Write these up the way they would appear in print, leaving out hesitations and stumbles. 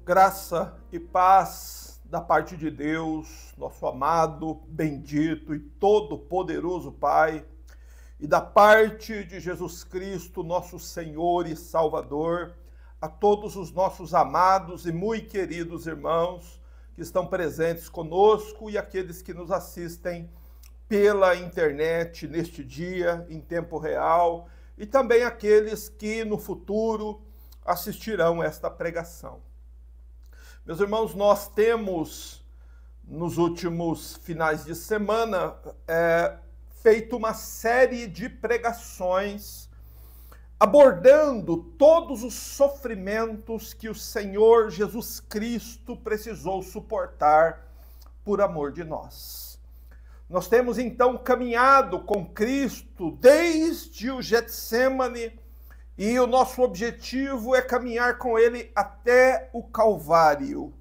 Graça e paz da parte de Deus, nosso amado, bendito e todo-poderoso Pai, e da parte de Jesus Cristo, nosso Senhor e Salvador, a todos os nossos amados e muito queridos irmãos que estão presentes conosco e aqueles que nos assistem pela internet neste dia, em tempo real, e também aqueles que no futuro assistirão esta pregação. Meus irmãos, nós temos, nos últimos finais de semana, feito uma série de pregações abordando todos os sofrimentos que o Senhor Jesus Cristo precisou suportar por amor de nós. Nós temos então caminhado com Cristo desde o Getsêmani, e o nosso objetivo é caminhar com ele até o Calvário,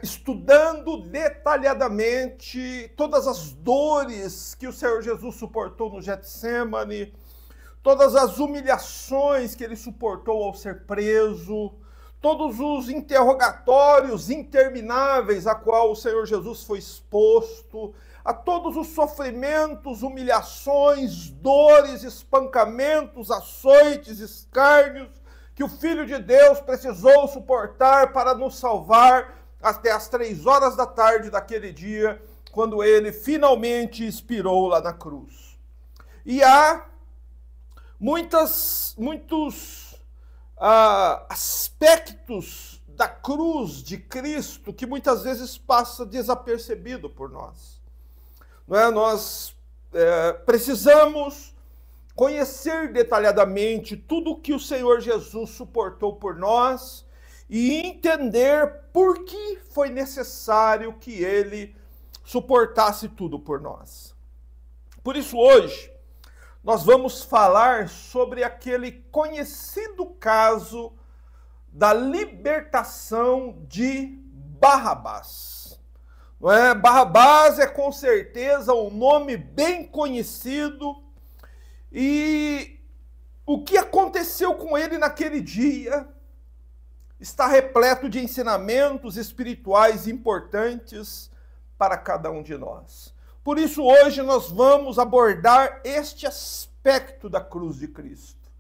estudando detalhadamente todas as dores que o Senhor Jesus suportou no Getsêmani, todas as humilhações que ele suportou ao ser preso, todos os interrogatórios intermináveis a qual o Senhor Jesus foi exposto, a todos os sofrimentos, humilhações, dores, espancamentos, açoites, escárnios que o Filho de Deus precisou suportar para nos salvar até as 3 horas da tarde daquele dia, quando ele finalmente expirou lá na cruz. E há muitos aspectos da cruz de Cristo que muitas vezes passa desapercebido por nós. Nós precisamos conhecer detalhadamente tudo o que o Senhor Jesus suportou por nós e entender por que foi necessário que ele suportasse tudo por nós. Por isso, hoje, nós vamos falar sobre aquele conhecido caso da libertação de Barrabás. Barrabás é com certeza um nome bem conhecido, e o que aconteceu com ele naquele dia está repleto de ensinamentos espirituais importantes para cada um de nós. Por isso, hoje nós vamos abordar este aspecto da cruz de Cristo,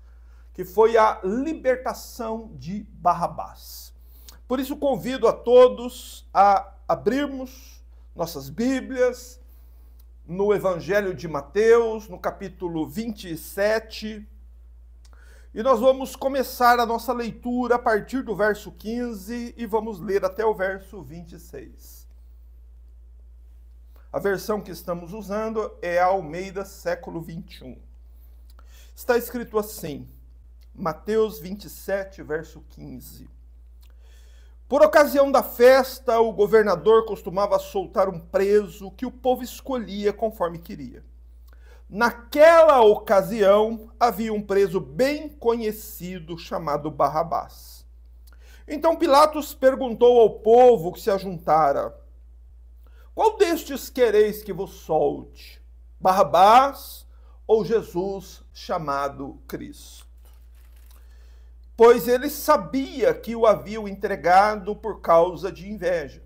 que foi a libertação de Barrabás. Por isso, convido a todos a abrirmos nossas Bíblias no Evangelho de Mateus, no capítulo 27, e nós vamos começar a nossa leitura a partir do verso 15 e vamos ler até o verso 26. A versão que estamos usando é a Almeida, século 21. Está escrito assim, Mateus 27, verso 15. Por ocasião da festa, o governador costumava soltar um preso que o povo escolhia conforme queria. Naquela ocasião, havia um preso bem conhecido chamado Barrabás. Então Pilatos perguntou ao povo que se ajuntara: qual destes quereis que vos solte, Barrabás ou Jesus chamado Cristo? Pois ele sabia que o haviam entregado por causa de inveja.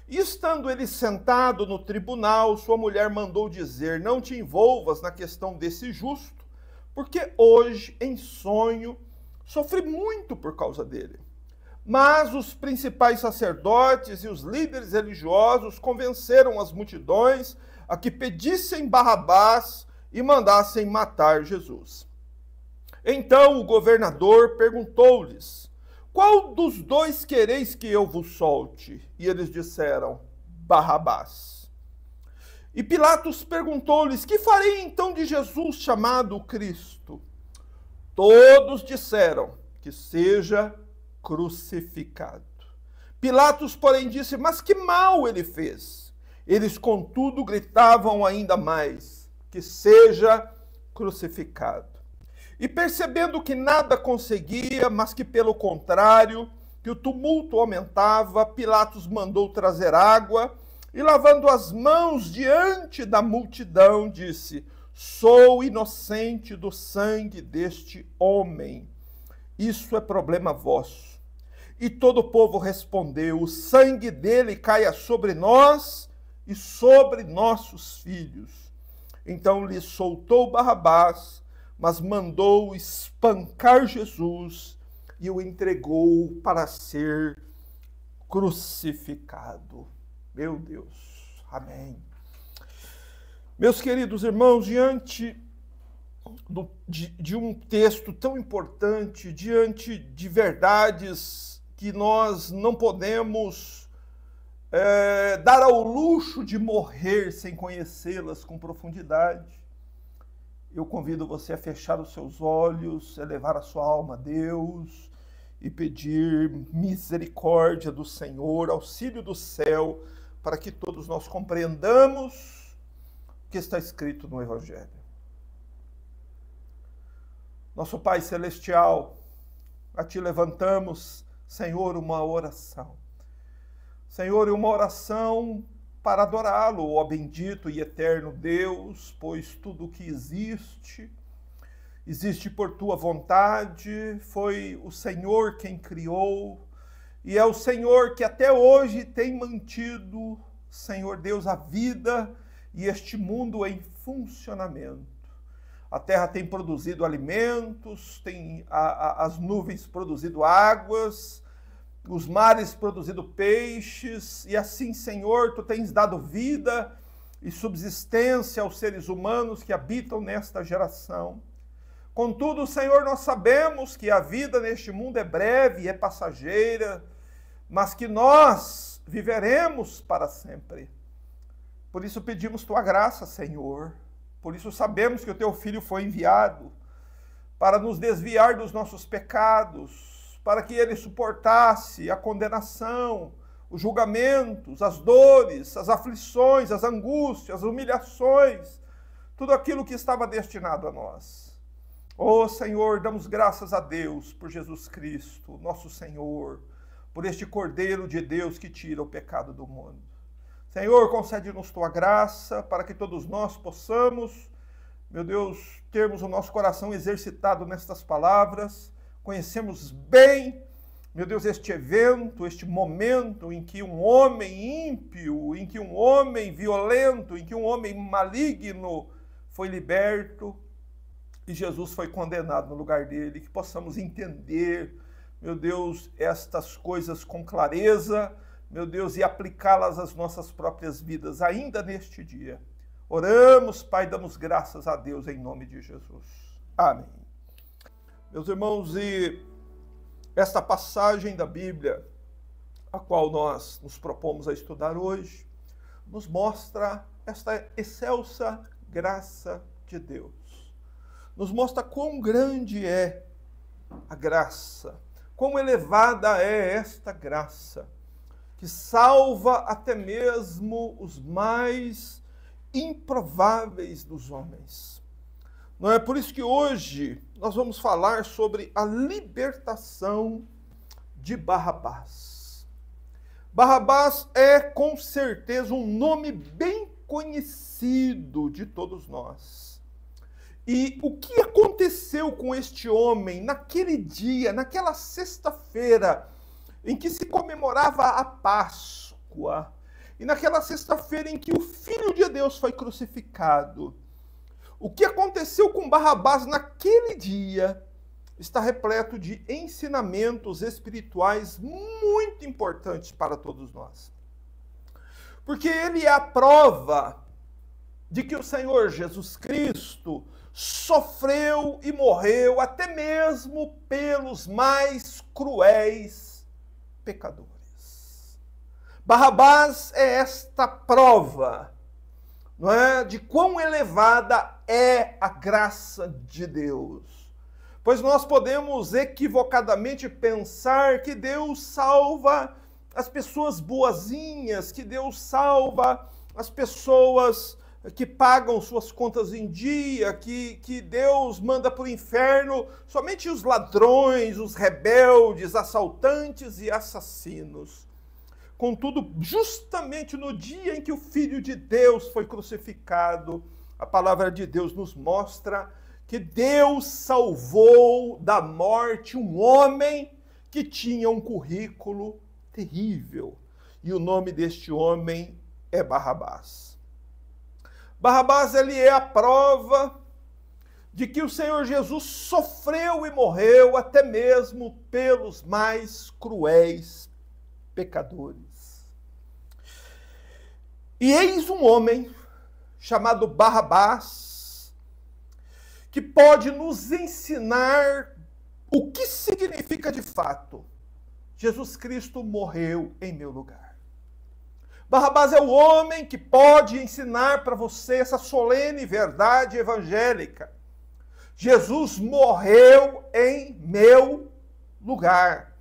E estando ele sentado no tribunal, sua mulher mandou dizer: não te envolvas na questão desse justo, porque hoje, em sonho, sofri muito por causa dele. Mas os principais sacerdotes e os líderes religiosos convenceram as multidões a que pedissem Barrabás e mandassem matar Jesus. Então o governador perguntou-lhes: qual dos dois quereis que eu vos solte? E eles disseram: Barrabás. E Pilatos perguntou-lhes: que farei então de Jesus chamado Cristo? Todos disseram: que seja crucificado. Pilatos, porém, disse: mas que mal ele fez? Eles, contudo, gritavam ainda mais: que seja crucificado. E percebendo que nada conseguia, mas que pelo contrário, que o tumulto aumentava, Pilatos mandou trazer água e, lavando as mãos diante da multidão, disse: sou inocente do sangue deste homem. Isso é problema vosso. E todo o povo respondeu: o sangue dele caia sobre nós e sobre nossos filhos. Então lhe soltou Barrabás, mas mandou espancar Jesus e o entregou para ser crucificado. Meu Deus, amém. Meus queridos irmãos, diante de um texto tão importante, diante de verdades que nós não podemos dar ao luxo de morrer sem conhecê-las com profundidade, eu convido você a fechar os seus olhos, elevar a sua alma a Deus e pedir misericórdia do Senhor, auxílio do céu, para que todos nós compreendamos o que está escrito no Evangelho. Nosso Pai Celestial, a Ti levantamos, Senhor, uma oração. Senhor, uma oração para adorá-lo, ó bendito e eterno Deus, pois tudo o que existe por Tua vontade, foi o Senhor quem criou, e é o Senhor que até hoje tem mantido, Senhor Deus, a vida e este mundo em funcionamento. A terra tem produzido alimentos, tem as nuvens produzido águas, os mares produzindo peixes, e assim, Senhor, Tu tens dado vida e subsistência aos seres humanos que habitam nesta geração. Contudo, Senhor, nós sabemos que a vida neste mundo é breve, é passageira, mas que nós viveremos para sempre. Por isso pedimos Tua graça, Senhor. Por isso sabemos que o Teu Filho foi enviado para nos desviar dos nossos pecados, para que Ele suportasse a condenação, os julgamentos, as dores, as aflições, as angústias, as humilhações, tudo aquilo que estava destinado a nós. Oh, Senhor, damos graças a Deus por Jesus Cristo, nosso Senhor, por este Cordeiro de Deus que tira o pecado do mundo. Senhor, concede-nos Tua graça para que todos nós possamos, meu Deus, termos o nosso coração exercitado nestas palavras, conhecemos bem, meu Deus, este evento, este momento em que um homem ímpio, em que um homem violento, em que um homem maligno foi liberto e Jesus foi condenado no lugar dele, que possamos entender, meu Deus, estas coisas com clareza, meu Deus, e aplicá-las às nossas próprias vidas, ainda neste dia. Oramos, Pai, damos graças a Deus em nome de Jesus. Amém. Meus irmãos, e esta passagem da Bíblia, a qual nós nos propomos a estudar hoje, nos mostra esta excelsa graça de Deus. Nos mostra quão grande é a graça, quão elevada é esta graça, que salva até mesmo os mais improváveis dos homens. Não é por isso que hoje nós vamos falar sobre a libertação de Barrabás. Barrabás é com certeza um nome bem conhecido de todos nós. E o que aconteceu com este homem naquele dia, naquela sexta-feira, em que se comemorava a Páscoa, e naquela sexta-feira em que o Filho de Deus foi crucificado? O que aconteceu com Barrabás naquele dia está repleto de ensinamentos espirituais muito importantes para todos nós. Porque ele é a prova de que o Senhor Jesus Cristo sofreu e morreu até mesmo pelos mais cruéis pecadores. Barrabás é esta prova, não é, de quão elevada é a graça de Deus. Pois nós podemos equivocadamente pensar que Deus salva as pessoas boazinhas, que Deus salva as pessoas que pagam suas contas em dia, que Deus manda para o inferno somente os ladrões, os rebeldes, assaltantes e assassinos. Contudo, justamente no dia em que o Filho de Deus foi crucificado, a palavra de Deus nos mostra que Deus salvou da morte um homem que tinha um currículo terrível. E o nome deste homem é Barrabás. Barrabás, ele é a prova de que o Senhor Jesus sofreu e morreu até mesmo pelos mais cruéis pecadores. E eis um homem chamado Barrabás, que pode nos ensinar o que significa de fato: Jesus Cristo morreu em meu lugar. Barrabás é o homem que pode ensinar para você essa solene verdade evangélica. Jesus morreu em meu lugar.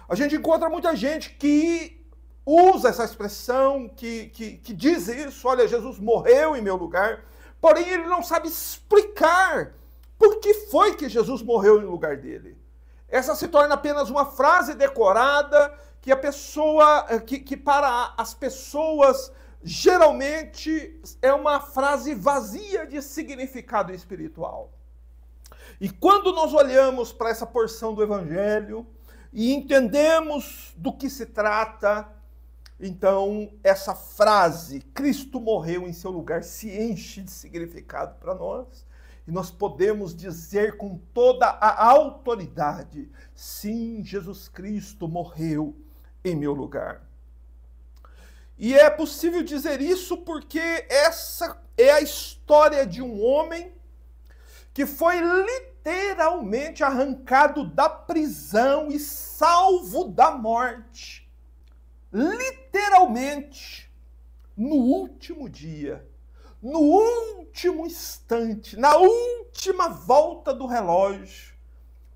A gente encontra muita gente que usa essa expressão, que diz isso: olha, Jesus morreu em meu lugar, porém ele não sabe explicar por que foi que Jesus morreu em lugar dele. Essa se torna apenas uma frase decorada que a pessoa, que para as pessoas geralmente é uma frase vazia de significado espiritual. E quando nós olhamos para essa porção do Evangelho e entendemos do que se trata, então essa frase, Cristo morreu em seu lugar, se enche de significado para nós. E nós podemos dizer com toda a autoridade: sim, Jesus Cristo morreu em meu lugar. E é possível dizer isso porque essa é a história de um homem que foi literalmente arrancado da prisão e salvo da morte. Literalmente, no último dia, no último instante, na última volta do relógio,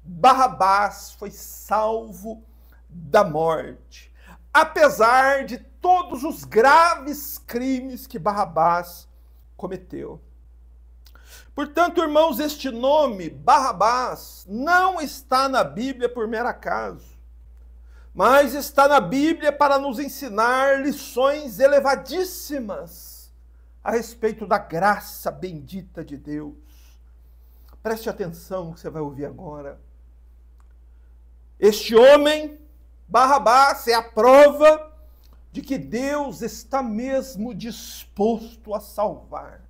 Barrabás foi salvo da morte, apesar de todos os graves crimes que Barrabás cometeu. Portanto, irmãos, este nome, Barrabás, não está na Bíblia por mero acaso, mas está na Bíblia para nos ensinar lições elevadíssimas a respeito da graça bendita de Deus. Preste atenção no que você vai ouvir agora. Este homem, Barrabás, é a prova de que Deus está mesmo disposto a salvar.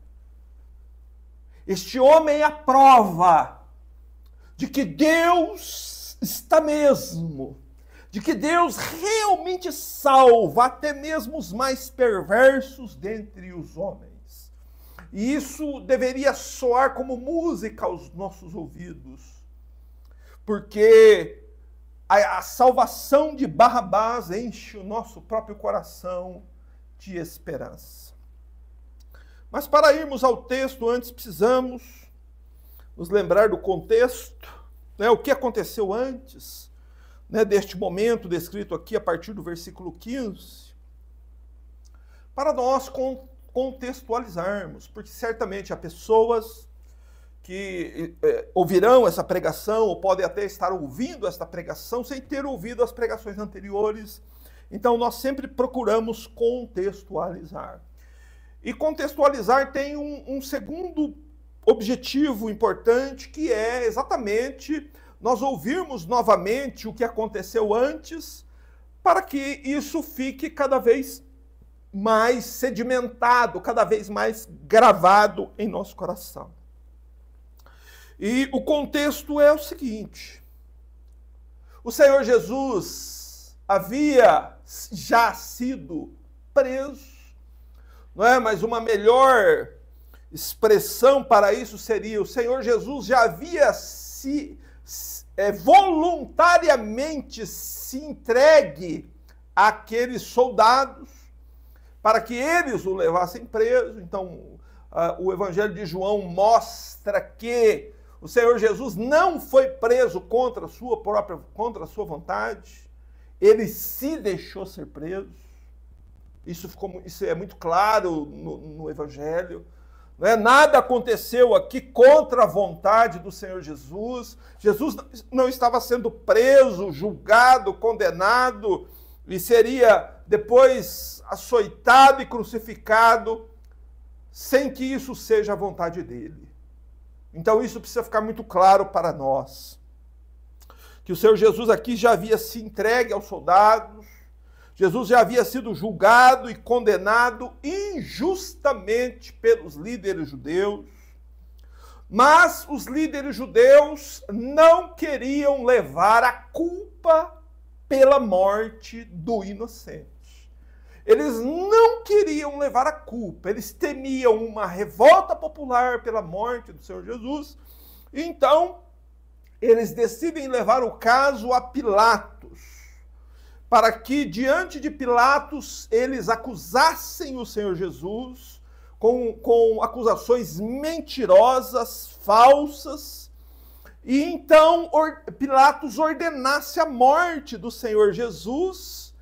Este homem é a prova de que Deus está mesmo, de que Deus realmente salva até mesmo os mais perversos dentre os homens. E isso deveria soar como música aos nossos ouvidos, porque a salvação de Barrabás enche o nosso próprio coração de esperança. Mas para irmos ao texto, antes precisamos nos lembrar do contexto, né, o que aconteceu antes, né, deste momento descrito aqui a partir do versículo 15, para nós contextualizarmos, porque certamente há pessoas que ouvirão essa pregação, ou podem até estar ouvindo esta pregação sem ter ouvido as pregações anteriores. Então nós sempre procuramos contextualizar. E contextualizar tem um segundo objetivo importante, que é exatamente nós ouvirmos novamente o que aconteceu antes, para que isso fique cada vez mais sedimentado, cada vez mais gravado em nosso coração. E o contexto é o seguinte: o Senhor Jesus havia já sido preso, não é? Mas uma melhor expressão para isso seria: o Senhor Jesus já havia voluntariamente se entregue àqueles soldados para que eles o levassem preso. Então, o Evangelho de João mostra que o Senhor Jesus não foi preso contra a sua vontade, ele se deixou ser preso. Isso é muito claro no Evangelho. Não é? Nada aconteceu aqui contra a vontade do Senhor Jesus. Jesus não estava sendo preso, julgado, condenado, e seria depois açoitado e crucificado, sem que isso seja a vontade dele. Então isso precisa ficar muito claro para nós. que o Senhor Jesus aqui já havia se entregue aos soldados, Jesus já havia sido julgado e condenado injustamente pelos líderes judeus, mas os líderes judeus não queriam levar a culpa pela morte do inocente. Eles não queriam levar a culpa, eles temiam uma revolta popular pela morte do Senhor Jesus, então eles decidem levar o caso a Pilatos, para que diante de Pilatos eles acusassem o Senhor Jesus com acusações mentirosas, falsas, e então Pilatos ordenasse a morte do Senhor Jesus,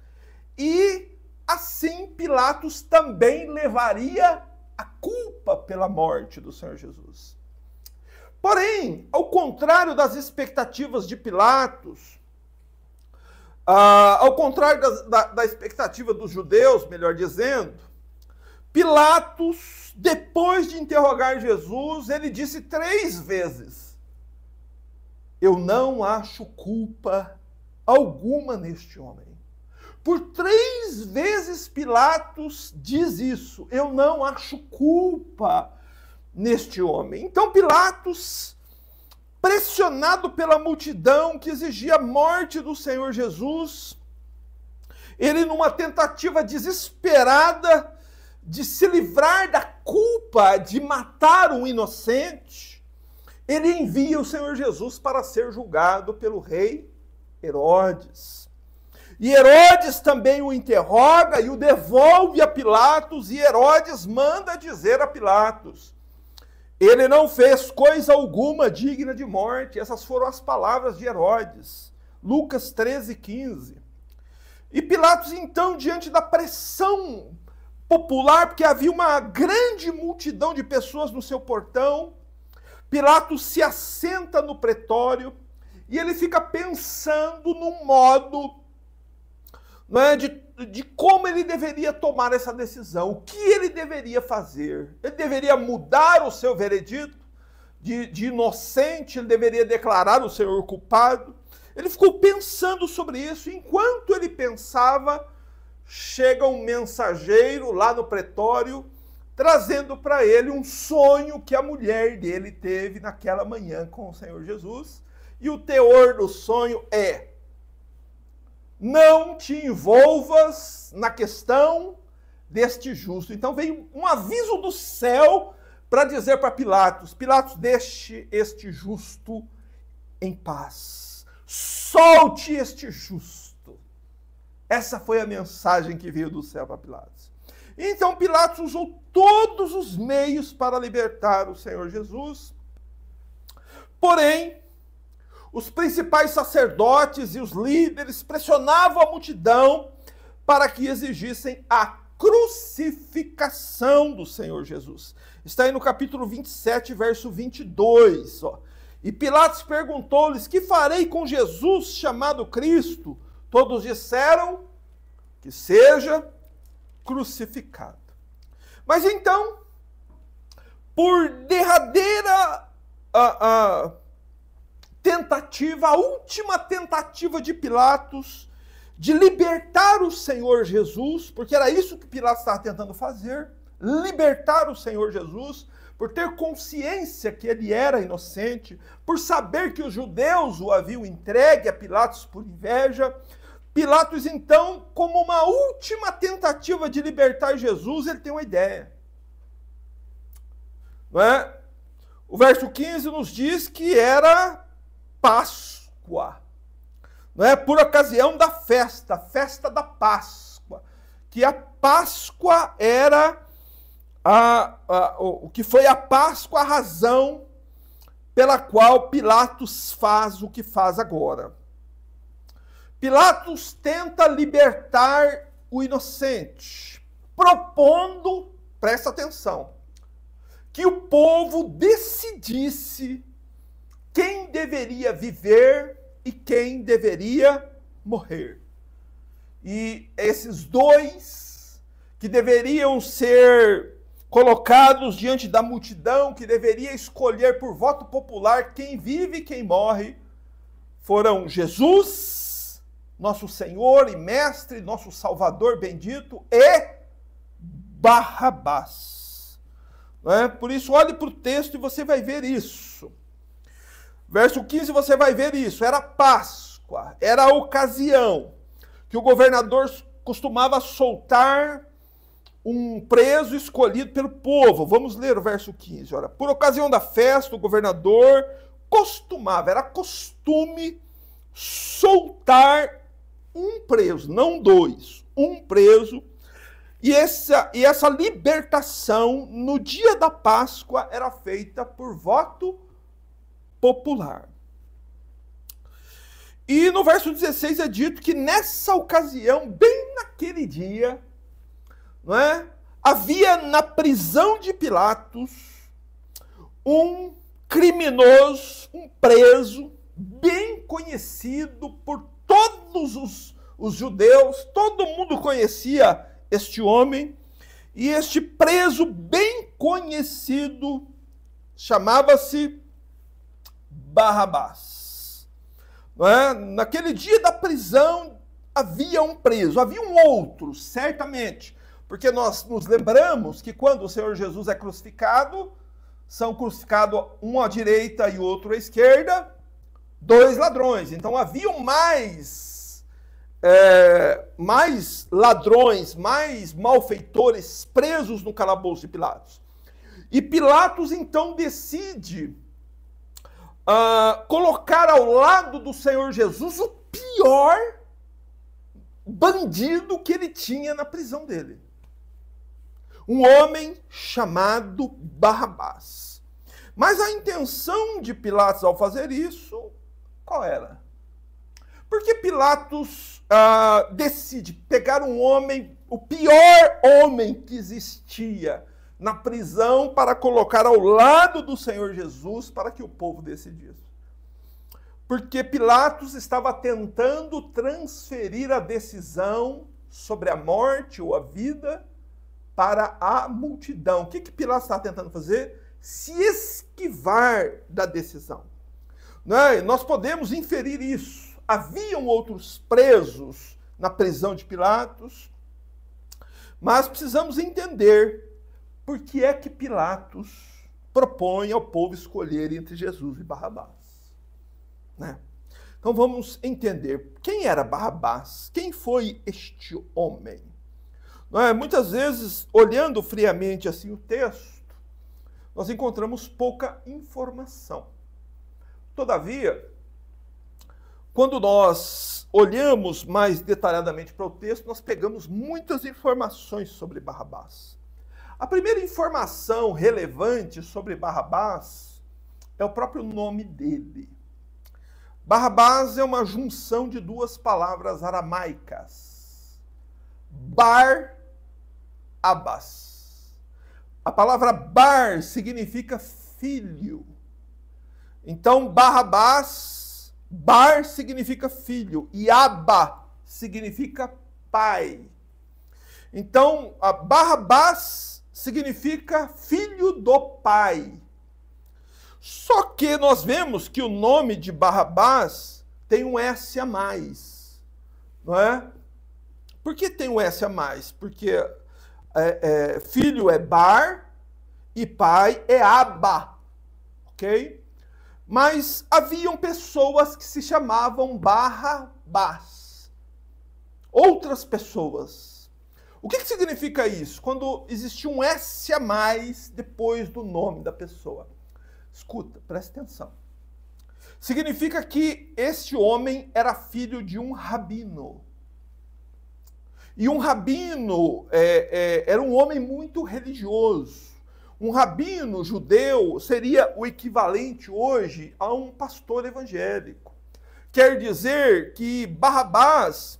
e assim Pilatos também levaria a culpa pela morte do Senhor Jesus. Porém, ao contrário das expectativas de Pilatos, ao contrário da expectativa dos judeus, melhor dizendo, Pilatos, depois de interrogar Jesus, ele disse 3 vezes: eu não acho culpa alguma neste homem. Por 3 vezes Pilatos diz isso: eu não acho culpa neste homem. Então Pilatos, pressionado pela multidão que exigia a morte do Senhor Jesus, ele, numa tentativa desesperada de se livrar da culpa de matar um inocente, ele envia o Senhor Jesus para ser julgado pelo rei Herodes. E Herodes também o interroga e o devolve a Pilatos, e Herodes manda dizer a Pilatos: ele não fez coisa alguma digna de morte. Essas foram as palavras de Herodes. Lucas 13:15. E Pilatos, então, diante da pressão popular, porque havia uma grande multidão de pessoas no seu portão, Pilatos se assenta no pretório e ele fica pensando num modo, não é, de como ele deveria tomar essa decisão, o que ele deveria fazer. Ele deveria mudar o seu veredito de inocente, ele deveria declarar o Senhor culpado. Ele ficou pensando sobre isso. Enquanto ele pensava, chega um mensageiro lá no pretório, trazendo para ele um sonho que a mulher dele teve naquela manhã com o Senhor Jesus. E o teor do sonho é: não te envolvas na questão deste justo. Então veio um aviso do céu para dizer para Pilatos: Pilatos, deixe este justo em paz. Solte este justo. Essa foi a mensagem que veio do céu para Pilatos. Então Pilatos usou todos os meios para libertar o Senhor Jesus. Porém, os principais sacerdotes e os líderes pressionavam a multidão para que exigissem a crucificação do Senhor Jesus. Está aí no capítulo 27, verso 22. Ó. E Pilatos perguntou-lhes: que farei com Jesus chamado Cristo? Todos disseram: que seja crucificado. Mas então, por derradeira tentativa, a última tentativa de Pilatos de libertar o Senhor Jesus, porque era isso que Pilatos estava tentando fazer, libertar o Senhor Jesus, por ter consciência que ele era inocente, por saber que os judeus o haviam entregue a Pilatos por inveja. Pilatos, então, como uma última tentativa de libertar Jesus, ele tem uma ideia. Não é? O verso 15 nos diz que era Páscoa, não é? Por ocasião da festa, a festa da Páscoa, que a Páscoa era o que foi a Páscoa, a razão pela qual Pilatos faz o que faz agora. Pilatos tenta libertar o inocente, propondo, presta atenção, que o povo decidisse quem deveria viver e quem deveria morrer. E esses dois que deveriam ser colocados diante da multidão, que deveria escolher por voto popular quem vive e quem morre, foram Jesus, nosso Senhor e Mestre, nosso Salvador bendito, e Barrabás. Não é? Por isso, olhe para o texto e você vai ver isso. Verso 15, você vai ver isso. Era Páscoa, era a ocasião que o governador costumava soltar um preso escolhido pelo povo. Vamos ler o verso 15. Ora, por ocasião da festa, o governador costumava, era costume soltar um preso, não dois, um preso. E essa libertação no dia da Páscoa era feita por voto popular. E no verso 16 é dito que nessa ocasião, bem naquele dia, não é? Havia na prisão de Pilatos um criminoso, um preso, bem conhecido por todos os judeus, todo mundo conhecia este homem, e este preso bem conhecido chamava-se Barrabás. Não é? Naquele dia da prisão havia um preso, havia um outro, certamente, porque nós nos lembramos que quando o Senhor Jesus é crucificado, são crucificados um à direita e outro à esquerda, dois ladrões. Então haviam mais ladrões, mais malfeitores presos no calabouço de Pilatos. E Pilatos então decide colocar ao lado do Senhor Jesus o pior bandido que ele tinha na prisão dele. Um homem chamado Barrabás. Mas a intenção de Pilatos ao fazer isso, qual era? Porque Pilatos decide pegar um homem, o pior homem que existia na prisão, para colocar ao lado do Senhor Jesus, para que o povo decidisse. Porque Pilatos estava tentando transferir a decisão sobre a morte ou a vida para a multidão. O que Pilatos está tentando fazer? Se esquivar da decisão. Nós podemos inferir isso. Haviam outros presos na prisão de Pilatos, mas precisamos entender por que é que Pilatos propõe ao povo escolher entre Jesus e Barrabás. Então vamos entender quem era Barrabás, quem foi este homem. Muitas vezes, olhando friamente assim o texto, nós encontramos pouca informação. Todavia, quando nós olhamos mais detalhadamente para o texto, nós pegamos muitas informações sobre Barrabás. A primeira informação relevante sobre Barrabás é o próprio nome dele. Barrabás é uma junção de duas palavras aramaicas. Bar-Abás. A palavra bar significa filho. Então, Barrabás, bar significa filho, e Abba significa pai. Então, Barrabás significa filho do pai. Só que nós vemos que o nome de Barrabás tem um S a mais, não é? Por que tem um S a mais? Porque filho é bar e pai é Abba, ok? Mas haviam pessoas que se chamavam Barrabás. Outras pessoas. O que significa isso? Quando existe um S a mais depois do nome da pessoa. Escuta, preste atenção. Significa que este homem era filho de um rabino. E um rabino era um homem muito religioso. Um rabino judeu seria o equivalente hoje a um pastor evangélico. Quer dizer que Barrabás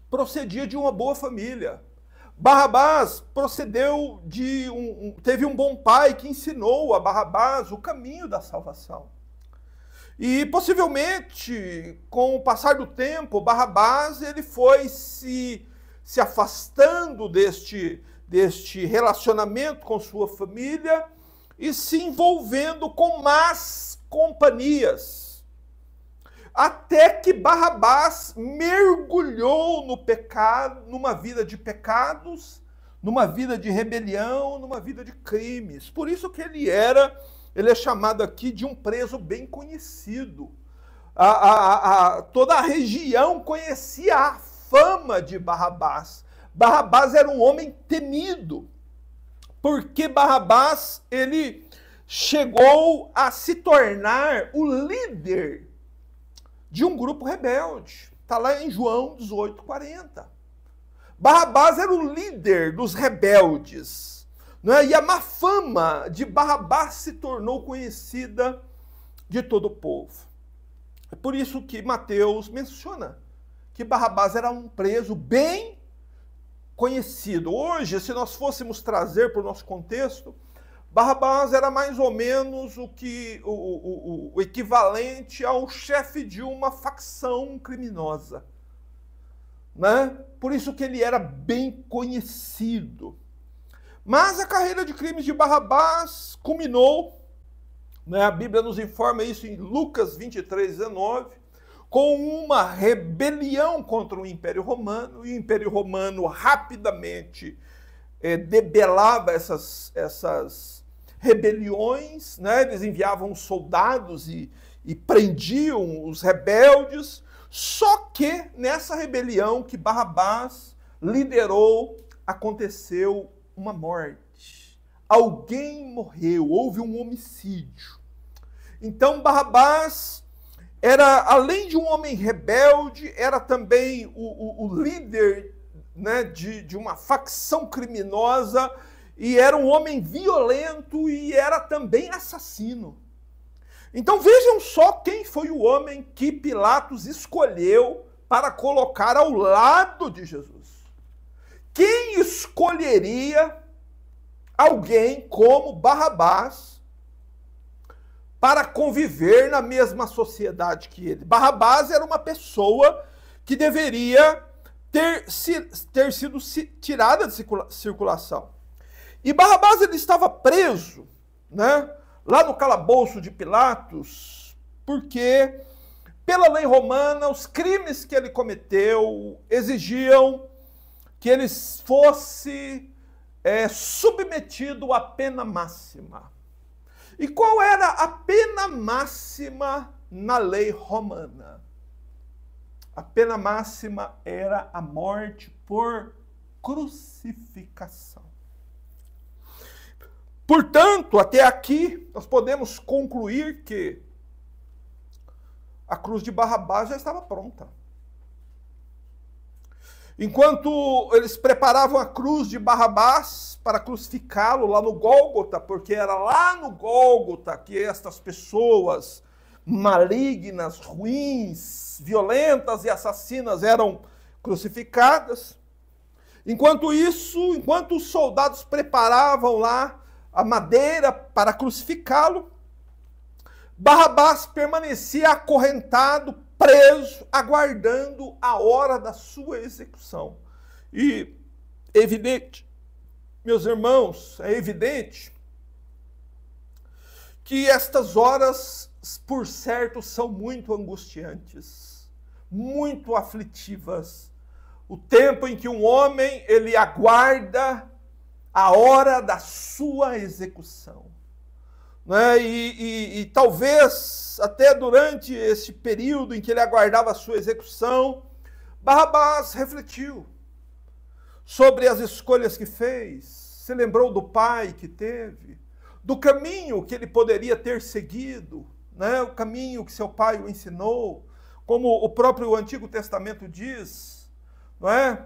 procedia de uma boa família. Barrabás procedeu teve um bom pai que ensinou a Barrabás o caminho da salvação. E possivelmente, com o passar do tempo, Barrabás ele foi se afastando deste relacionamento com sua família e se envolvendo com más companhias. até que Barrabás mergulhou no pecado, numa vida de pecados, numa vida de rebelião, numa vida de crimes. Por isso que ele é chamado aqui de um preso bem conhecido. Toda a região conhecia a fama de Barrabás. Barrabás era um homem temido, porque Barrabás, ele chegou a se tornar o líder de um grupo rebelde. Está lá em João 18:40. Barrabás era o líder dos rebeldes, né? E a má fama de Barrabás se tornou conhecida de todo o povo. É por isso que Mateus menciona que Barrabás era um preso bem conhecido. Hoje, se nós fôssemos trazer para o nosso contexto, Barrabás era mais ou menos o equivalente ao chefe de uma facção criminosa, né? Por isso que ele era bem conhecido. Mas a carreira de crimes de Barrabás culminou, né? A Bíblia nos informa isso em Lucas 23:19, com uma rebelião contra o Império Romano, e o Império Romano rapidamente debelava essas rebeliões, né? Eles enviavam soldados e prendiam os rebeldes. Só que nessa rebelião que Barrabás liderou, aconteceu uma morte. Alguém morreu, houve um homicídio. Então Barrabás era, além de um homem rebelde, era também o líder, né, de uma facção criminosa, e era um homem violento e era também assassino. Então vejam só quem foi o homem que Pilatos escolheu para colocar ao lado de Jesus. Quem escolheria alguém como Barrabás para conviver na mesma sociedade que ele? Barrabás era uma pessoa que deveria ter sido tirada de circulação. E Barrabás, ele estava preso, né, lá no calabouço de Pilatos, porque, pela lei romana, os crimes que ele cometeu exigiam que ele fosse submetido à pena máxima. E qual era a pena máxima na lei romana? A pena máxima era a morte por crucificação. Portanto, até aqui, nós podemos concluir que a cruz de Barrabás já estava pronta. Enquanto eles preparavam a cruz de Barrabás para crucificá-lo lá no Gólgota, porque era lá no Gólgota que estas pessoas malignas, ruins, violentas e assassinas eram crucificadas. Enquanto isso, enquanto os soldados preparavam lá a madeira para crucificá-lo, Barrabás permanecia acorrentado, preso, aguardando a hora da sua execução. E evidente, meus irmãos, é evidente que estas horas, por certo, são muito angustiantes, muito aflitivas. O tempo em que um homem, ele aguarda a hora da sua execução, né? E talvez até durante esse período em que ele aguardava a sua execução, Barrabás refletiu sobre as escolhas que fez, se lembrou do pai que teve, do caminho que ele poderia ter seguido, né? O caminho que seu pai o ensinou, como o próprio Antigo Testamento diz, não é?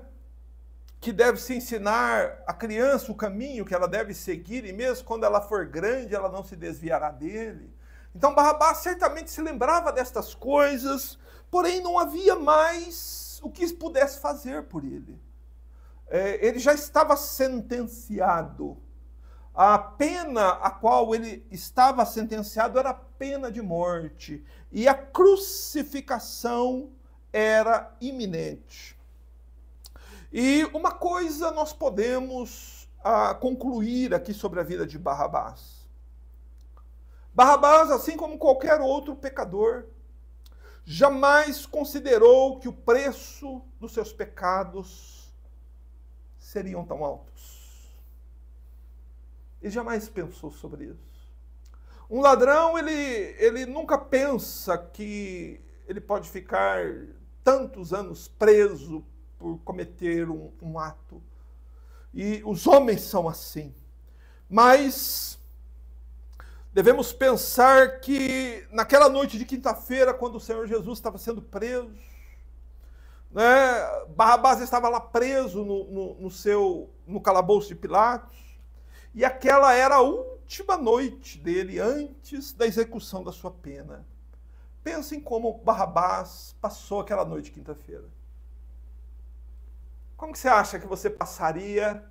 Que deve se ensinar a criança o caminho que ela deve seguir, e mesmo quando ela for grande, ela não se desviará dele. Então Barrabás certamente se lembrava destas coisas, porém não havia mais o que pudesse fazer por ele. Ele já estava sentenciado. A pena a qual ele estava sentenciado era a pena de morte, e a crucificação era iminente. E uma coisa nós podemos concluir aqui sobre a vida de Barrabás. Barrabás, assim como qualquer outro pecador, jamais considerou que o preço dos seus pecados seriam tão altos. Ele jamais pensou sobre isso. Um ladrão, ele nunca pensa que ele pode ficar tantos anos preso por cometer um ato. E os homens são assim. Mas devemos pensar que naquela noite de quinta-feira, quando o Senhor Jesus estava sendo preso, né, Barrabás estava lá preso no calabouço de Pilatos, e aquela era a última noite dele antes da execução da sua pena. Pensem como Barrabás passou aquela noite de quinta-feira. Como que você acha que você passaria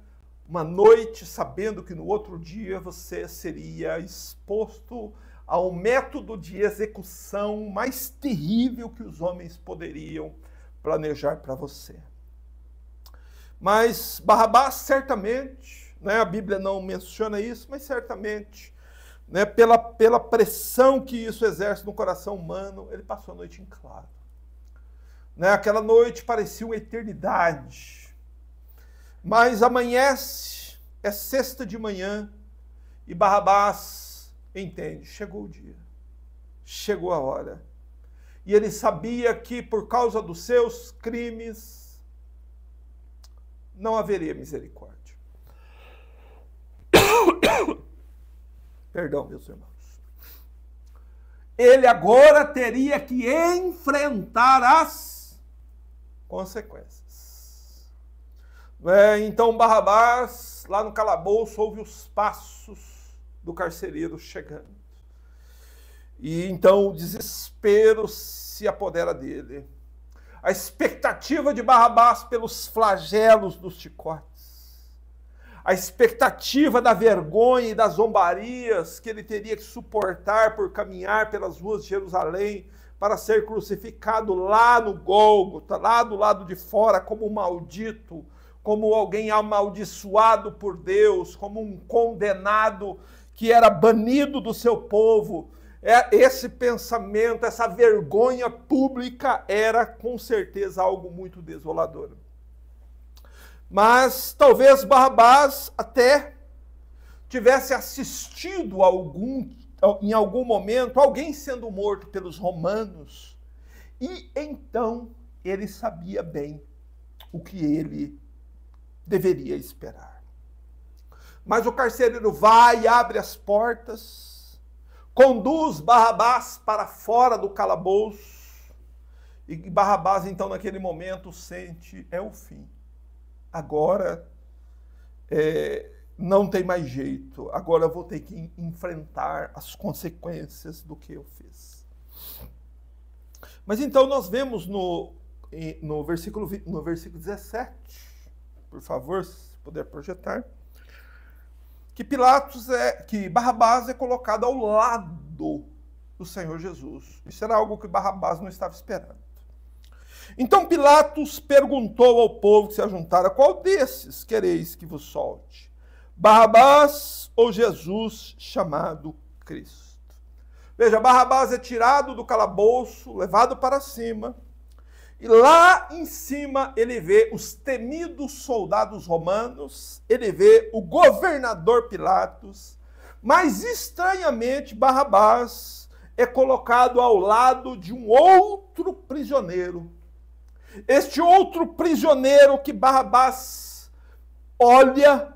uma noite sabendo que no outro dia você seria exposto ao método de execução mais terrível que os homens poderiam planejar para você? Mas Barrabás certamente, né, a Bíblia não menciona isso, mas certamente, né, pela pressão que isso exerce no coração humano, ele passou a noite em claro. Né, aquela noite parecia uma eternidade. Mas amanhece, é sexta de manhã, e Barrabás entende, chegou o dia, chegou a hora. E ele sabia que por causa dos seus crimes não haveria misericórdia. Perdão, meus irmãos. Ele agora teria que enfrentar as consequências. Então Barrabás, lá no calabouço, ouve os passos do carcereiro chegando. E então o desespero se apodera dele. A expectativa de Barrabás pelos flagelos dos chicotes. A expectativa da vergonha e das zombarias que ele teria que suportar por caminhar pelas ruas de Jerusalém para ser crucificado lá no Gólgota, lá do lado de fora, como um maldito, como alguém amaldiçoado por Deus, como um condenado que era banido do seu povo. Esse pensamento, essa vergonha pública era com certeza algo muito desolador. Mas talvez Barrabás até tivesse assistido em algum momento alguém sendo morto pelos romanos, e então ele sabia bem o que ele deveria esperar. Mas o carcereiro vai e abre as portas, conduz Barrabás para fora do calabouço, e Barrabás, então, naquele momento, sente, é o fim. Agora, não tem mais jeito, agora eu vou ter que enfrentar as consequências do que eu fiz. Mas então nós vemos no versículo 17, por favor, se puder projetar, que Barrabás é colocado ao lado do Senhor Jesus. Isso era algo que Barrabás não estava esperando. Então Pilatos perguntou ao povo que se ajuntara: qual desses quereis que vos solte? Barrabás ou Jesus chamado Cristo? Veja, Barrabás é tirado do calabouço, levado para cima, e lá em cima ele vê os temidos soldados romanos, ele vê o governador Pilatos, mas estranhamente Barrabás é colocado ao lado de um outro prisioneiro. Este outro prisioneiro que Barrabás olha,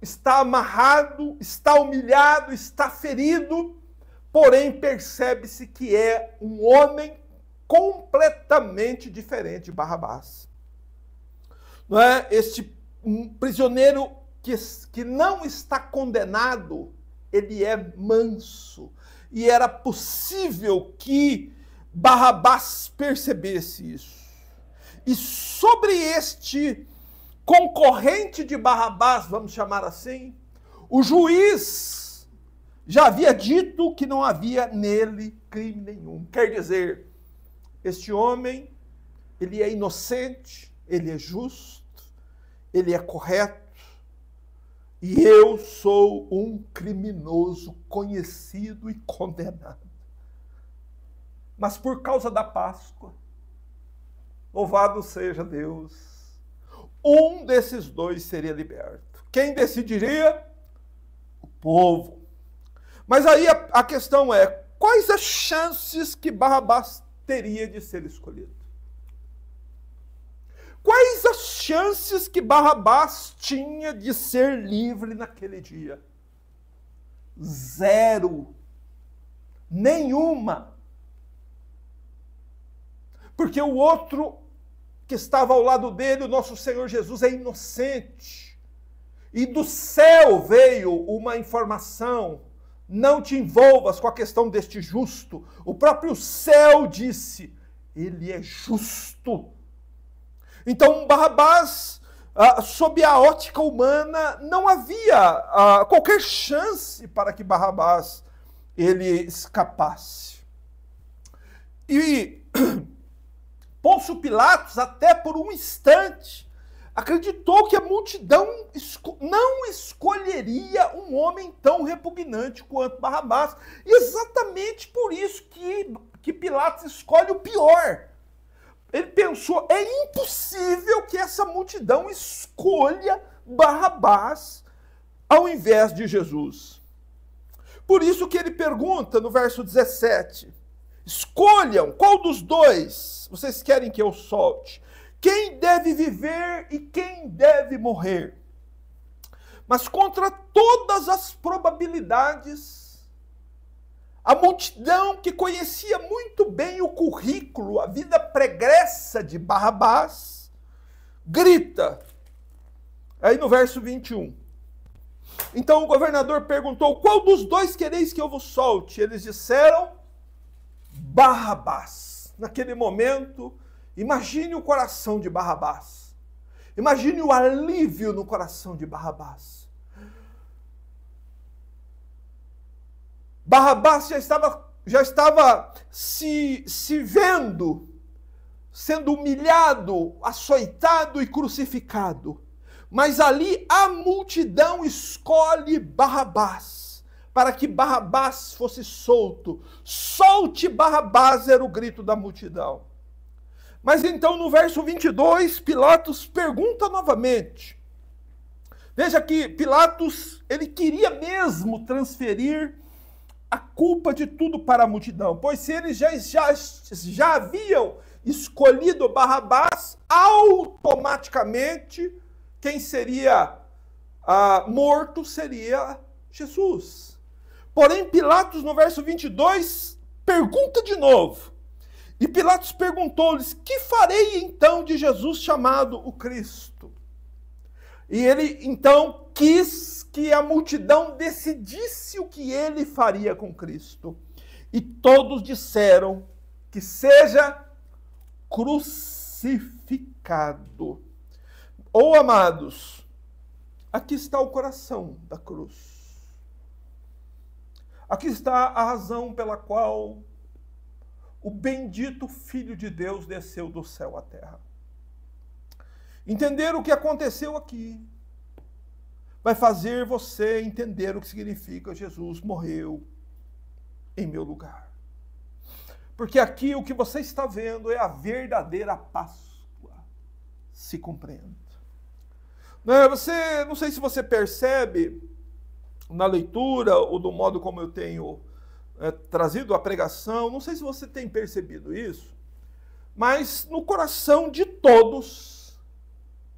está amarrado, está humilhado, está ferido, porém percebe-se que é um homem completamente diferente de Barrabás. Não é? Este prisioneiro que não está condenado, ele é manso. E era possível que Barrabás percebesse isso. E sobre este concorrente de Barrabás, vamos chamar assim, o juiz já havia dito que não havia nele crime nenhum. Quer dizer, este homem, ele é inocente, ele é justo, ele é correto, e eu sou um criminoso conhecido e condenado. Mas por causa da Páscoa, louvado seja Deus, um desses dois seria liberto. Quem decidiria? O povo. Mas aí a questão é, quais as chances que Barrabás teria de ser escolhido? Quais as chances que Barrabás tinha de ser livre naquele dia? Zero. Nenhuma. Porque o outro que estava ao lado dele, o nosso Senhor Jesus, é inocente. E do céu veio uma informação: não te envolvas com a questão deste justo. O próprio céu disse: ele é justo. Então, Barrabás, sob a ótica humana, não havia qualquer chance para que Barrabás ele escapasse. E Pôncio Pilatos, até por um instante, acreditou que a multidão não escolheria um homem tão repugnante quanto Barrabás. E exatamente por isso que Pilatos escolhe o pior. Ele pensou, é impossível que essa multidão escolha Barrabás ao invés de Jesus. Por isso que ele pergunta no verso 17, escolham qual dos dois vocês querem que eu solte. Quem deve viver e quem deve morrer? Mas contra todas as probabilidades, a multidão que conhecia muito bem o currículo, a vida pregressa de Barrabás, grita. Aí no verso 21. Então o governador perguntou, qual dos dois quereis que eu vos solte? Eles disseram, Barrabás. Naquele momento, imagine o coração de Barrabás. Imagine o alívio no coração de Barrabás. Barrabás já estava se vendo, sendo humilhado, açoitado e crucificado. Mas ali a multidão escolhe Barrabás, para que Barrabás fosse solto. Solte Barrabás era o grito da multidão. Mas então no verso 22, Pilatos pergunta novamente. Veja que Pilatos, ele queria mesmo transferir a culpa de tudo para a multidão, pois se eles já haviam escolhido Barrabás, automaticamente quem seria morto seria Jesus. Porém, Pilatos, no verso 22, pergunta de novo. E Pilatos perguntou-lhes, que farei então de Jesus chamado o Cristo? E ele então quis que a multidão decidisse o que ele faria com Cristo. E todos disseram que seja crucificado. Ou, amados, aqui está o coração da cruz. Aqui está a razão pela qual o bendito Filho de Deus desceu do céu à terra. Entender o que aconteceu aqui vai fazer você entender o que significa Jesus morreu em meu lugar. Porque aqui o que você está vendo é a verdadeira Páscoa se cumprindo. Não sei se você percebe na leitura ou do modo como eu tenho trazido a pregação, não sei se você tem percebido isso, mas no coração de todos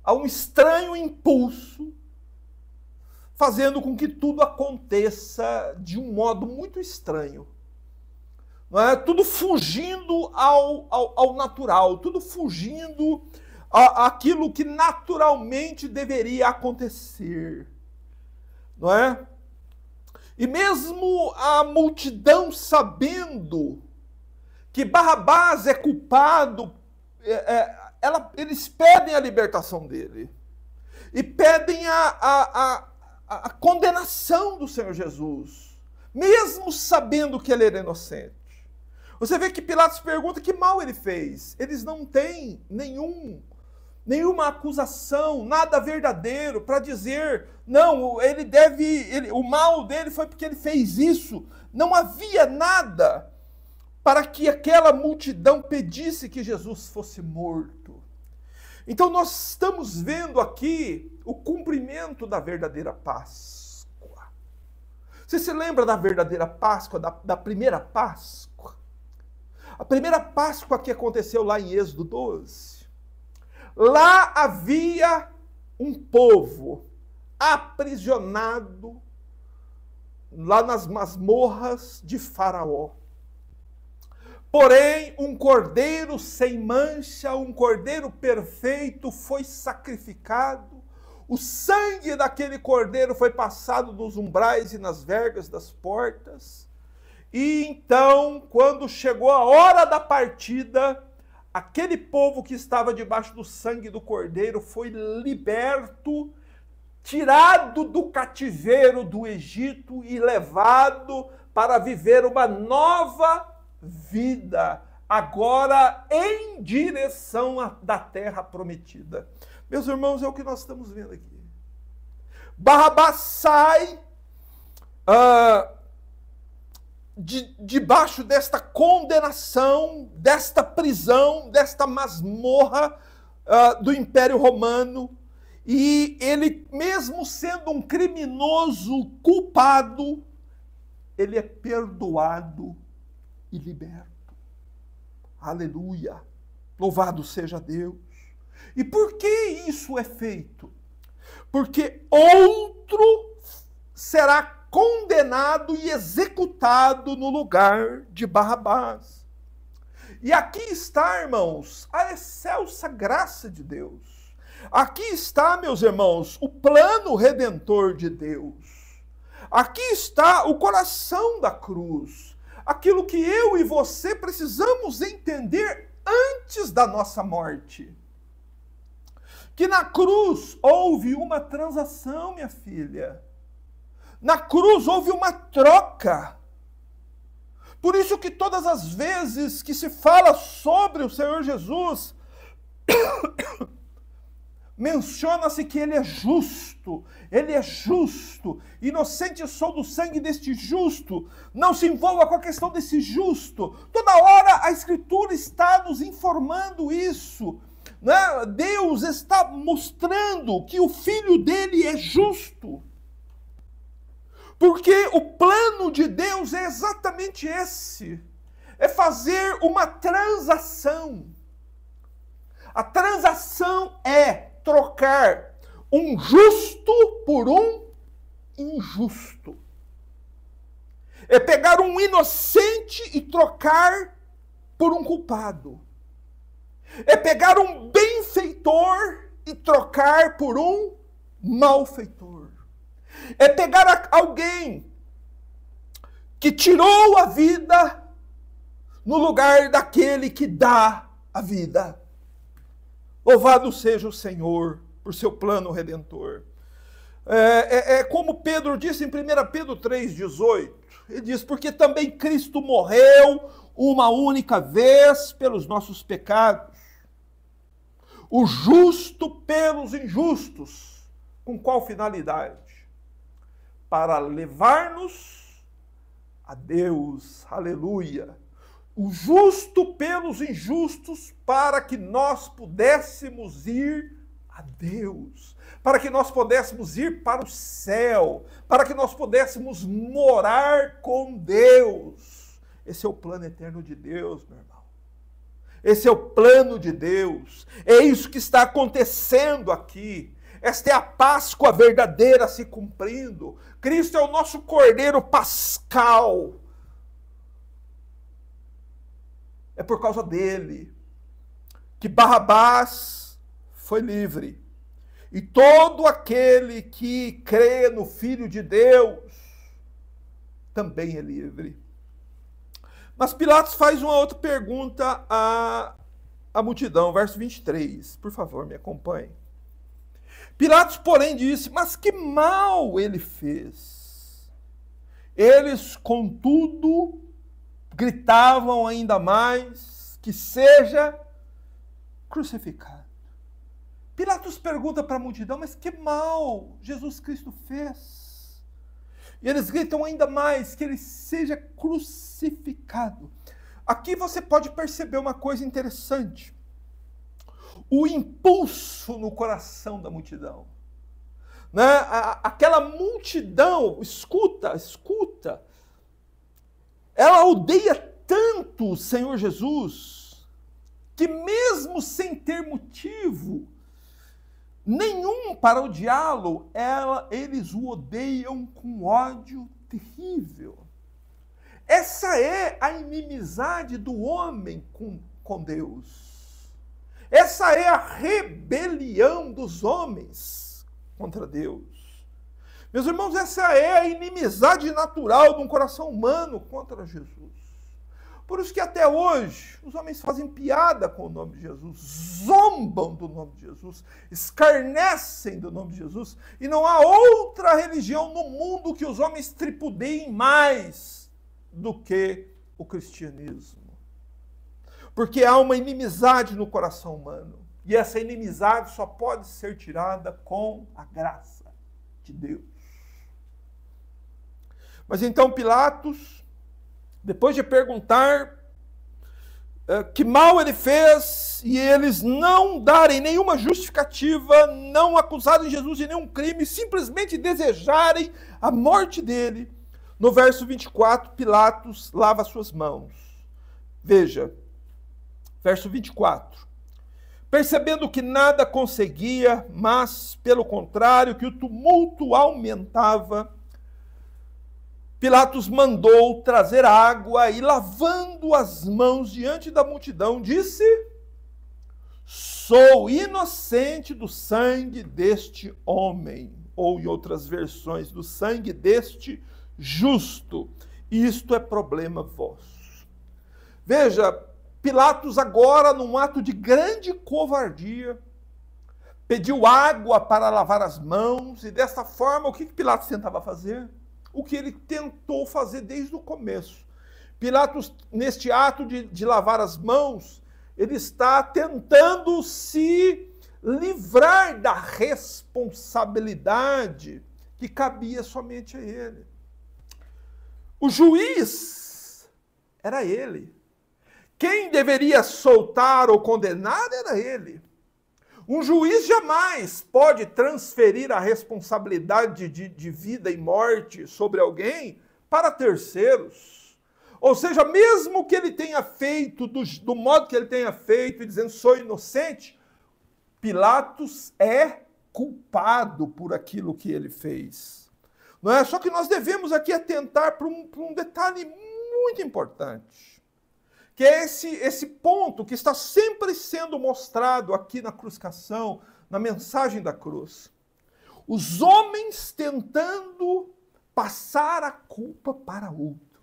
há um estranho impulso fazendo com que tudo aconteça de um modo muito estranho. Não é? Tudo fugindo ao natural, tudo fugindo àquilo que naturalmente deveria acontecer. Não é? E mesmo a multidão sabendo que Barrabás é culpado, eles pedem a libertação dele. E pedem a condenação do Senhor Jesus, mesmo sabendo que ele era inocente. Você vê que Pilatos pergunta que mal ele fez. Eles não têm nenhuma acusação, nada verdadeiro para dizer, não, o mal dele foi porque ele fez isso. Não havia nada para que aquela multidão pedisse que Jesus fosse morto. Então nós estamos vendo aqui o cumprimento da verdadeira Páscoa. Você se lembra da verdadeira Páscoa, da primeira Páscoa? A primeira Páscoa que aconteceu lá em Êxodo 12. Lá havia um povo aprisionado lá nas masmorras de Faraó. Porém, um cordeiro sem mancha, um cordeiro perfeito foi sacrificado. O sangue daquele cordeiro foi passado nos umbrais e nas vergas das portas. E então, quando chegou a hora da partida, aquele povo que estava debaixo do sangue do cordeiro foi liberto, tirado do cativeiro do Egito e levado para viver uma nova vida, agora em direção da terra prometida. Meus irmãos, é o que nós estamos vendo aqui. Barrabás sai debaixo desta condenação, desta prisão, desta masmorra do Império Romano, e ele, mesmo sendo um criminoso culpado, ele é perdoado e liberto. Aleluia! Louvado seja Deus! E por que isso é feito? Porque outro será condenado e executado no lugar de Barrabás. E aqui está, irmãos, a excelsa graça de Deus. Aqui está, meus irmãos, o plano redentor de Deus. Aqui está o coração da cruz. Aquilo que eu e você precisamos entender antes da nossa morte. Que na cruz houve uma transação, minha filha. Na cruz houve uma troca. Por isso que todas as vezes que se fala sobre o Senhor Jesus, menciona-se que ele é justo, inocente sou do sangue deste justo, não se envolva com a questão desse justo. Toda hora a Escritura está nos informando isso, né? Deus está mostrando que o Filho dele é justo, porque o plano de Deus é exatamente esse, é fazer uma transação. A transação é trocar um justo por um injusto. É pegar um inocente e trocar por um culpado. É pegar um benfeitor e trocar por um malfeitor. É pegar alguém que tirou a vida no lugar daquele que dá a vida. Louvado seja o Senhor por seu plano redentor. Como Pedro disse em 1 Pedro 3,18, ele diz, porque também Cristo morreu uma única vez pelos nossos pecados, o justo pelos injustos. Com qual finalidade? Para levar-nos a Deus, aleluia. O justo pelos injustos, para que nós pudéssemos ir a Deus, para que nós pudéssemos ir para o céu, para que nós pudéssemos morar com Deus. Esse é o plano eterno de Deus, meu irmão. Esse é o plano de Deus. É isso que está acontecendo aqui. Esta é a Páscoa verdadeira se cumprindo. Cristo é o nosso Cordeiro Pascal. É por causa dele que Barrabás foi livre. E todo aquele que crê no Filho de Deus também é livre. Mas Pilatos faz uma outra pergunta à multidão, verso 23. Por favor, me acompanhe. Pilatos, porém, disse, mas que mal ele fez? Eles, contudo, gritavam ainda mais que seja crucificado. Pilatos pergunta para a multidão, mas que mal Jesus Cristo fez? E eles gritam ainda mais que ele seja crucificado. Aqui você pode perceber uma coisa interessante. O impulso no coração da multidão. Né? Aquela multidão, escuta, ela odeia tanto o Senhor Jesus, que mesmo sem ter motivo nenhum para odiá-lo, eles o odeiam com ódio terrível. Essa é a inimizade do homem com Deus. Essa é a rebelião dos homens contra Deus. Meus irmãos, essa é a inimizade natural de um coração humano contra Jesus. Por isso que até hoje os homens fazem piada com o nome de Jesus, zombam do nome de Jesus, escarnecem do nome de Jesus, e não há outra religião no mundo que os homens tripudiem mais do que o cristianismo. Porque há uma inimizade no coração humano, e essa inimizade só pode ser tirada com a graça de Deus. Mas então Pilatos, depois de perguntar que mal ele fez e eles não darem nenhuma justificativa, não acusarem Jesus de nenhum crime, simplesmente desejarem a morte dele, no verso 24, Pilatos lava suas mãos. Veja, verso 24. Percebendo que nada conseguia, mas, pelo contrário, que o tumulto aumentava, Pilatos mandou trazer água e, lavando as mãos diante da multidão, disse: sou inocente do sangue deste homem. Ou, em outras versões, do sangue deste justo. Isto é problema vosso. Veja, Pilatos agora, num ato de grande covardia, pediu água para lavar as mãos, e dessa forma, o que Pilatos tentava fazer? O que ele tentou fazer desde o começo. Pilatos, neste ato de lavar as mãos, ele está tentando se livrar da responsabilidade que cabia somente a ele. O juiz era ele. Quem deveria soltar ou condenar era ele. Um juiz jamais pode transferir a responsabilidade de vida e morte sobre alguém para terceiros. Ou seja, mesmo que ele tenha feito do modo que ele tenha feito, dizendo sou inocente, Pilatos é culpado por aquilo que ele fez. Não é? Só que nós devemos aqui atentar para um detalhe muito importante, que é esse ponto que está sempre sendo mostrado aqui na crucificação, na mensagem da cruz. Os homens tentando passar a culpa para outro.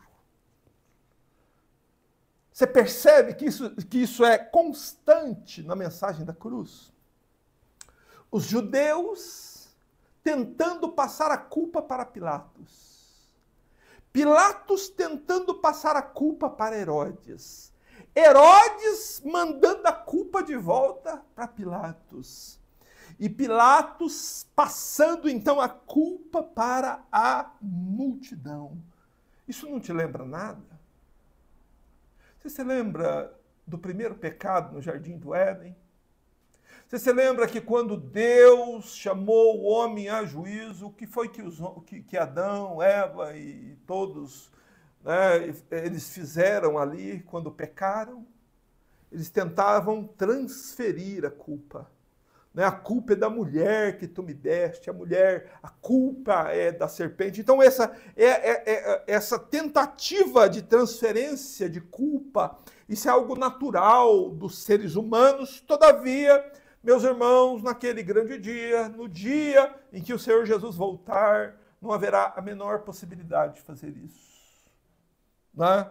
Você percebe que isso é constante na mensagem da cruz? Os judeus tentando passar a culpa para Pilatos. Pilatos tentando passar a culpa para Herodes. Herodes mandando a culpa de volta para Pilatos. E Pilatos passando então a culpa para a multidão. Isso não te lembra nada? Você se lembra do primeiro pecado no Jardim do Éden? Você se lembra que quando Deus chamou o homem a juízo, o que foi que Adão, Eva e todos, né, eles fizeram ali quando pecaram? Eles tentavam transferir a culpa. Né? A culpa é da mulher que tu me deste, a culpa é da serpente. Então essa tentativa de transferência de culpa, isso é algo natural dos seres humanos. Todavia, meus irmãos, naquele grande dia, no dia em que o Senhor Jesus voltar, não haverá a menor possibilidade de fazer isso. Né?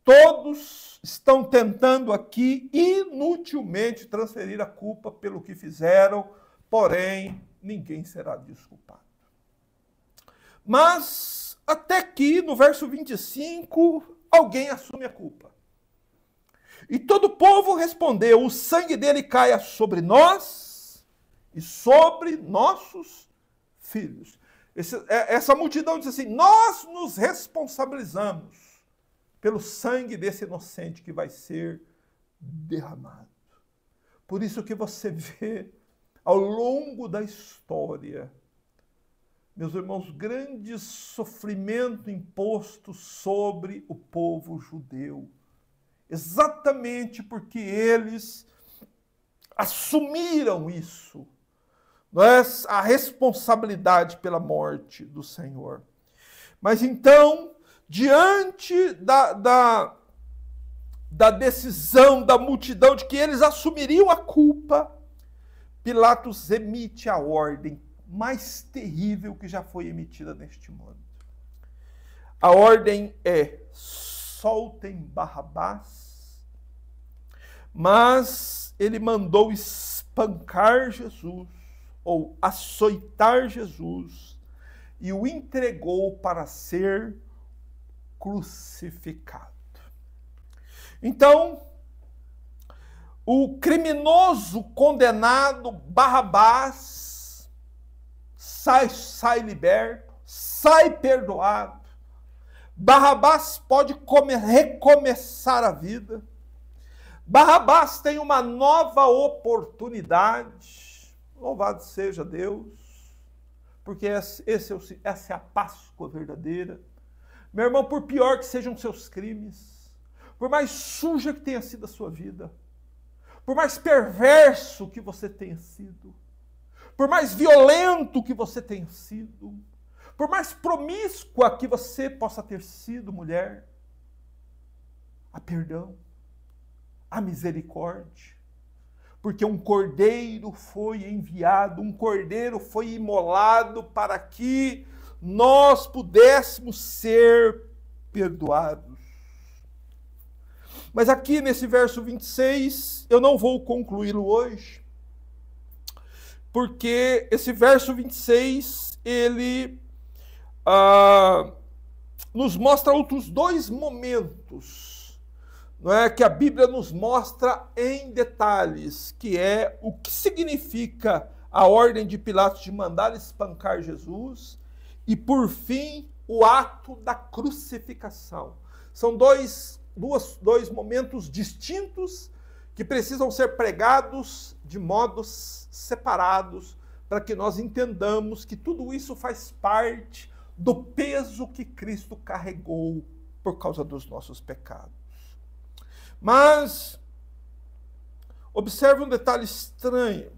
Todos estão tentando aqui inutilmente transferir a culpa pelo que fizeram, porém, ninguém será desculpado. Mas, até que, no verso 25, alguém assume a culpa. E todo o povo respondeu: o sangue dele caia sobre nós e sobre nossos filhos. Essa multidão diz assim: nós nos responsabilizamos pelo sangue desse inocente que vai ser derramado. Por isso que você vê ao longo da história, meus irmãos, grande sofrimento imposto sobre o povo judeu. Exatamente porque eles assumiram isso, não é? A responsabilidade pela morte do Senhor. Mas então, diante da decisão da multidão de que eles assumiriam a culpa, Pilatos emite a ordem mais terrível que já foi emitida neste mundo. A ordem é: soltem Barrabás, mas ele mandou espancar Jesus, ou açoitar Jesus, e o entregou para ser crucificado. Então, o criminoso condenado Barrabás sai liberto, sai perdoado. Barrabás pode recomeçar a vida. Barrabás tem uma nova oportunidade. Louvado seja Deus, porque essa é a Páscoa verdadeira. Meu irmão, por pior que sejam seus crimes, por mais suja que tenha sido a sua vida, por mais perverso que você tenha sido, por mais violento que você tenha sido, por mais promíscua que você possa ter sido, mulher, há perdão, há misericórdia, porque um cordeiro foi enviado, um cordeiro foi imolado para que nós pudéssemos ser perdoados. Mas aqui nesse verso 26, eu não vou concluí-lo hoje, porque esse verso 26, ele nos mostra outros dois momentos, não é, que a Bíblia nos mostra em detalhes, que é o que significa a ordem de Pilatos de mandar espancar Jesus e, por fim, o ato da crucificação. São dois momentos distintos que precisam ser pregados de modos separados para que nós entendamos que tudo isso faz parte do peso que Cristo carregou por causa dos nossos pecados. Mas observe um detalhe estranho.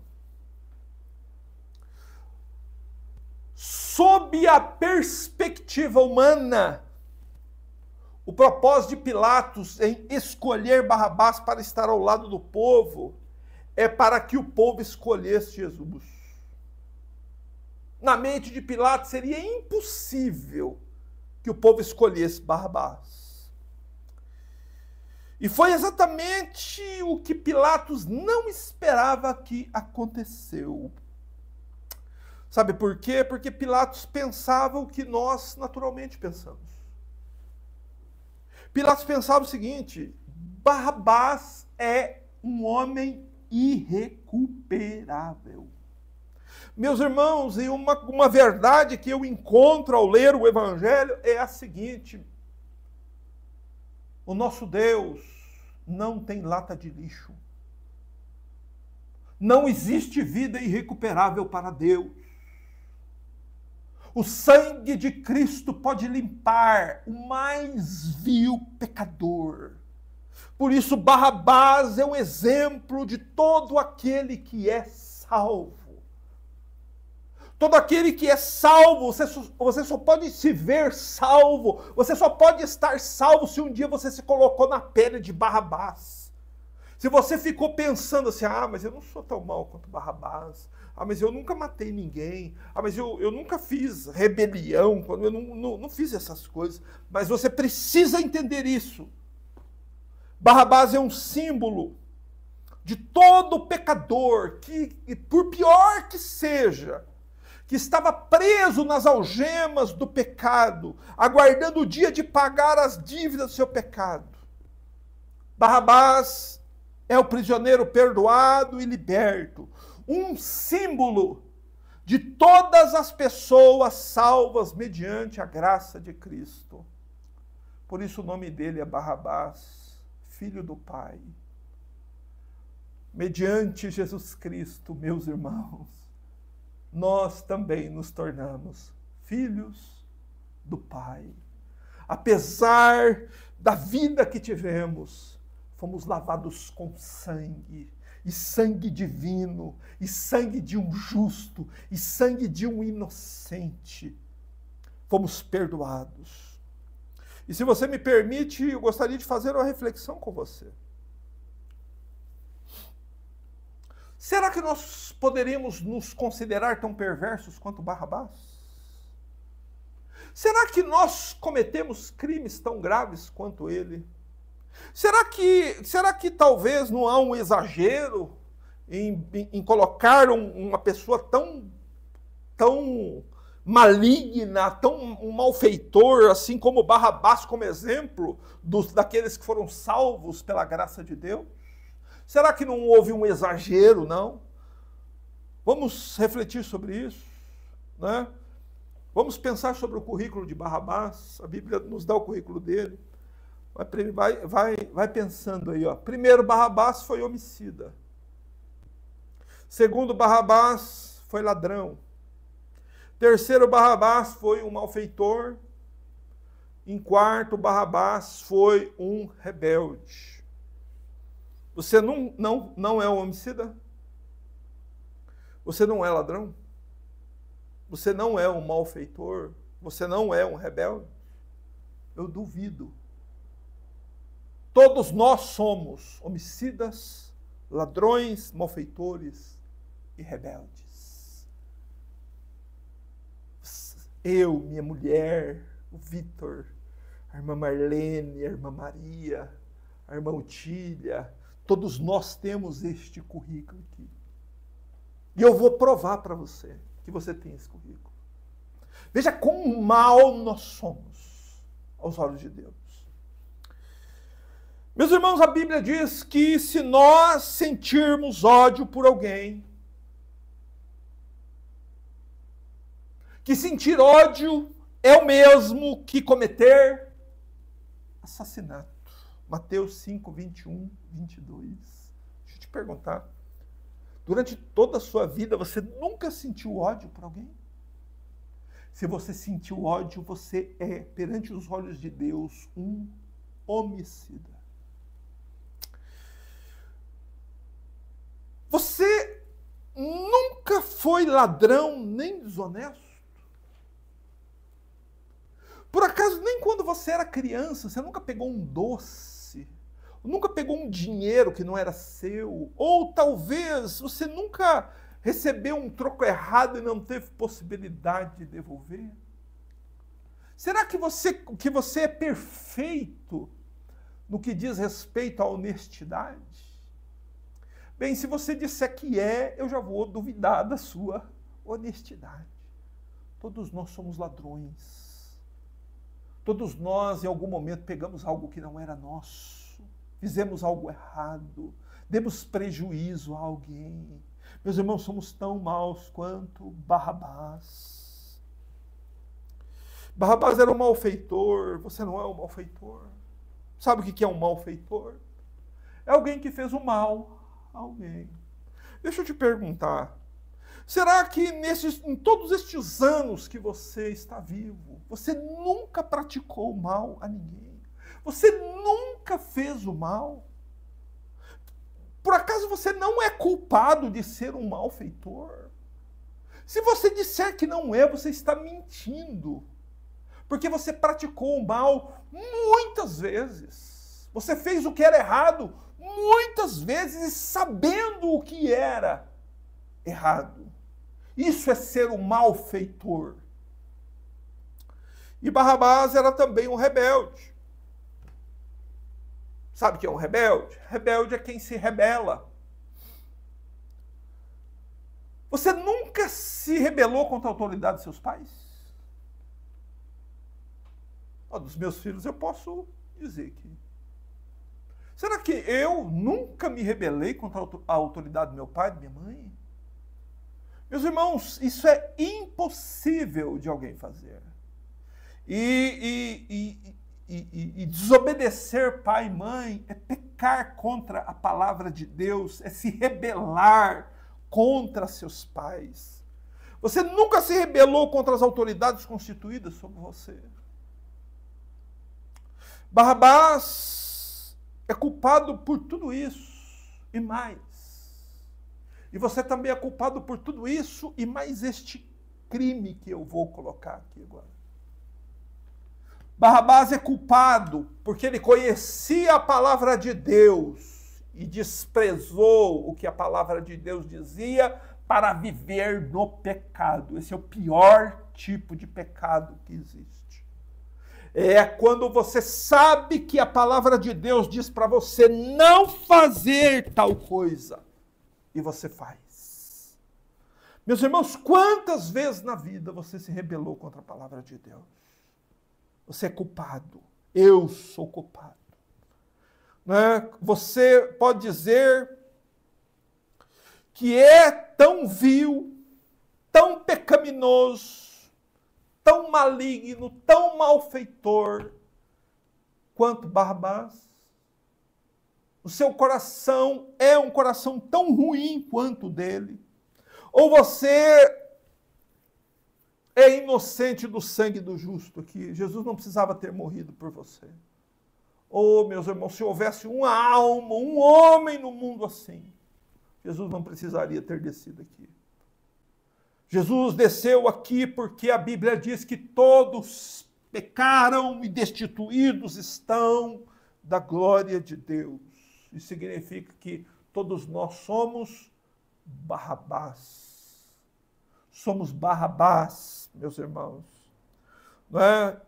Sob a perspectiva humana, o propósito de Pilatos em escolher Barrabás para estar ao lado do povo é para que o povo escolhesse Jesus. Na mente de Pilatos seria impossível que o povo escolhesse Barrabás. E foi exatamente o que Pilatos não esperava que aconteceu. Sabe por quê? Porque Pilatos pensava o que nós naturalmente pensamos. Pilatos pensava o seguinte: Barrabás é um homem irrecuperável. Meus irmãos, e uma verdade que eu encontro ao ler o Evangelho é a seguinte: o nosso Deus não tem lata de lixo. Não existe vida irrecuperável para Deus. O sangue de Cristo pode limpar o mais vil pecador. Por isso, Barrabás é um exemplo de todo aquele que é salvo. Todo aquele que é salvo, você só pode se ver salvo, você só pode estar salvo se um dia você se colocou na pele de Barrabás. Se você ficou pensando assim: mas eu não sou tão mal quanto Barrabás, mas eu nunca matei ninguém, mas eu nunca fiz rebelião, eu não fiz essas coisas. Mas você precisa entender isso. Barrabás é um símbolo de todo pecador que, por pior que seja, que estava preso nas algemas do pecado, aguardando o dia de pagar as dívidas do seu pecado. Barrabás é o prisioneiro perdoado e liberto, um símbolo de todas as pessoas salvas mediante a graça de Cristo. Por isso o nome dele é Barrabás, filho do Pai. Mediante Jesus Cristo, meus irmãos, nós também nos tornamos filhos do Pai. Apesar da vida que tivemos, fomos lavados com sangue, e sangue divino, e sangue de um justo, e sangue de um inocente. Fomos perdoados. E se você me permite, eu gostaria de fazer uma reflexão com você. Será que nós poderíamos nos considerar tão perversos quanto Barrabás? Será que nós cometemos crimes tão graves quanto ele? Será que talvez não há um exagero em colocar uma pessoa tão maligna, um malfeitor, assim como Barrabás, como exemplo daqueles que foram salvos pela graça de Deus? Será que não houve um exagero, não? Vamos refletir sobre isso, né? Vamos pensar sobre o currículo de Barrabás. A Bíblia nos dá o currículo dele. Vai pensando aí, ó. Primeiro, Barrabás foi homicida. Segundo, Barrabás foi ladrão. Terceiro, Barrabás foi um malfeitor. Em quarto, Barrabás foi um rebelde. Você não é um homicida? Você não é ladrão? Você não é um malfeitor? Você não é um rebelde? Eu duvido. Todos nós somos homicidas, ladrões, malfeitores e rebeldes. Eu, minha mulher, o Vitor, a irmã Marlene, a irmã Maria, a irmã Otília, todos nós temos este currículo aqui. E eu vou provar para você que você tem esse currículo. Veja quão mal nós somos aos olhos de Deus. Meus irmãos, a Bíblia diz que se nós sentirmos ódio por alguém, que sentir ódio é o mesmo que cometer assassinato. Mateus 5, 21, 22. Deixa eu te perguntar. Durante toda a sua vida, você nunca sentiu ódio por alguém? Se você sentiu ódio, você é, perante os olhos de Deus, um homicida. Você nunca foi ladrão nem desonesto? Por acaso, nem quando você era criança, você nunca pegou um doce? Nunca pegou um dinheiro que não era seu? Ou talvez você nunca recebeu um troco errado e não teve possibilidade de devolver? Será que você é perfeito no que diz respeito à honestidade? Bem, se você disser que é, eu já vou duvidar da sua honestidade. Todos nós somos ladrões. Todos nós, em algum momento, pegamos algo que não era nosso. Fizemos algo errado. Demos prejuízo a alguém. Meus irmãos, somos tão maus quanto Barrabás. Barrabás era um malfeitor. Você não é um malfeitor. Sabe o que é um malfeitor? É alguém que fez o mal a alguém. Deixa eu te perguntar. Será que em todos estes anos que você está vivo, você nunca praticou mal a ninguém? Você nunca fez o mal? Por acaso você não é culpado de ser um malfeitor? Se você disser que não é, você está mentindo. Porque você praticou o mal muitas vezes. Você fez o que era errado muitas vezes sabendo o que era errado. Isso é ser um malfeitor. E Barrabás era também um rebelde. Sabe o que é um rebelde? Rebelde é quem se rebela. Você nunca se rebelou contra a autoridade dos seus pais? Dos meus filhos eu posso dizer que... Será que eu nunca me rebelei contra a autoridade do meu pai, da minha mãe? Meus irmãos, isso é impossível de alguém fazer. E e desobedecer pai e mãe é pecar contra a palavra de Deus, é se rebelar contra seus pais. Você nunca se rebelou contra as autoridades constituídas sobre você. Barrabás é culpado por tudo isso e mais. E você também é culpado por tudo isso e mais este crime que eu vou colocar aqui agora. Barrabás é culpado porque ele conhecia a palavra de Deus e desprezou o que a palavra de Deus dizia para viver no pecado. Esse é o pior tipo de pecado que existe. É quando você sabe que a palavra de Deus diz para você não fazer tal coisa e você faz. Meus irmãos, quantas vezes na vida você se rebelou contra a palavra de Deus? Você é culpado. Eu sou culpado. Né? Você pode dizer que é tão vil, tão pecaminoso, tão maligno, tão malfeitor quanto Barrabás. O seu coração é um coração tão ruim quanto o dele. Ou você é inocente do sangue do justo, que Jesus não precisava ter morrido por você. Oh, meus irmãos, se houvesse uma alma, um homem no mundo assim, Jesus não precisaria ter descido aqui. Jesus desceu aqui porque a Bíblia diz que todos pecaram e destituídos estão da glória de Deus. Isso significa que todos nós somos Barrabás. Somos Barrabás, meus irmãos. Não é?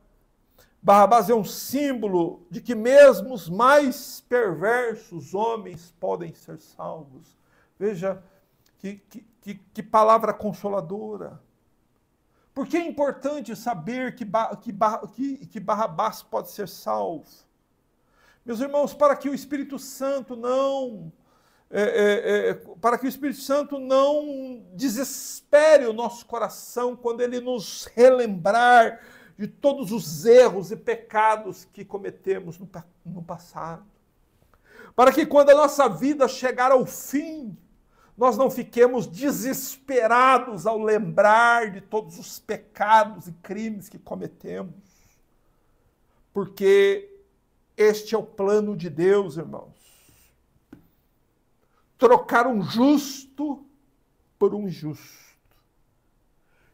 Barrabás é um símbolo de que mesmo os mais perversos homens podem ser salvos. Veja que palavra consoladora. Por que é importante saber que Barrabás pode ser salvo? Meus irmãos, para que o Espírito Santo não desespere o nosso coração quando ele nos relembrar de todos os erros e pecados que cometemos no passado. Para que quando a nossa vida chegar ao fim, nós não fiquemos desesperados ao lembrar de todos os pecados e crimes que cometemos. Porque este é o plano de Deus, irmãos. Trocar um justo por um injusto.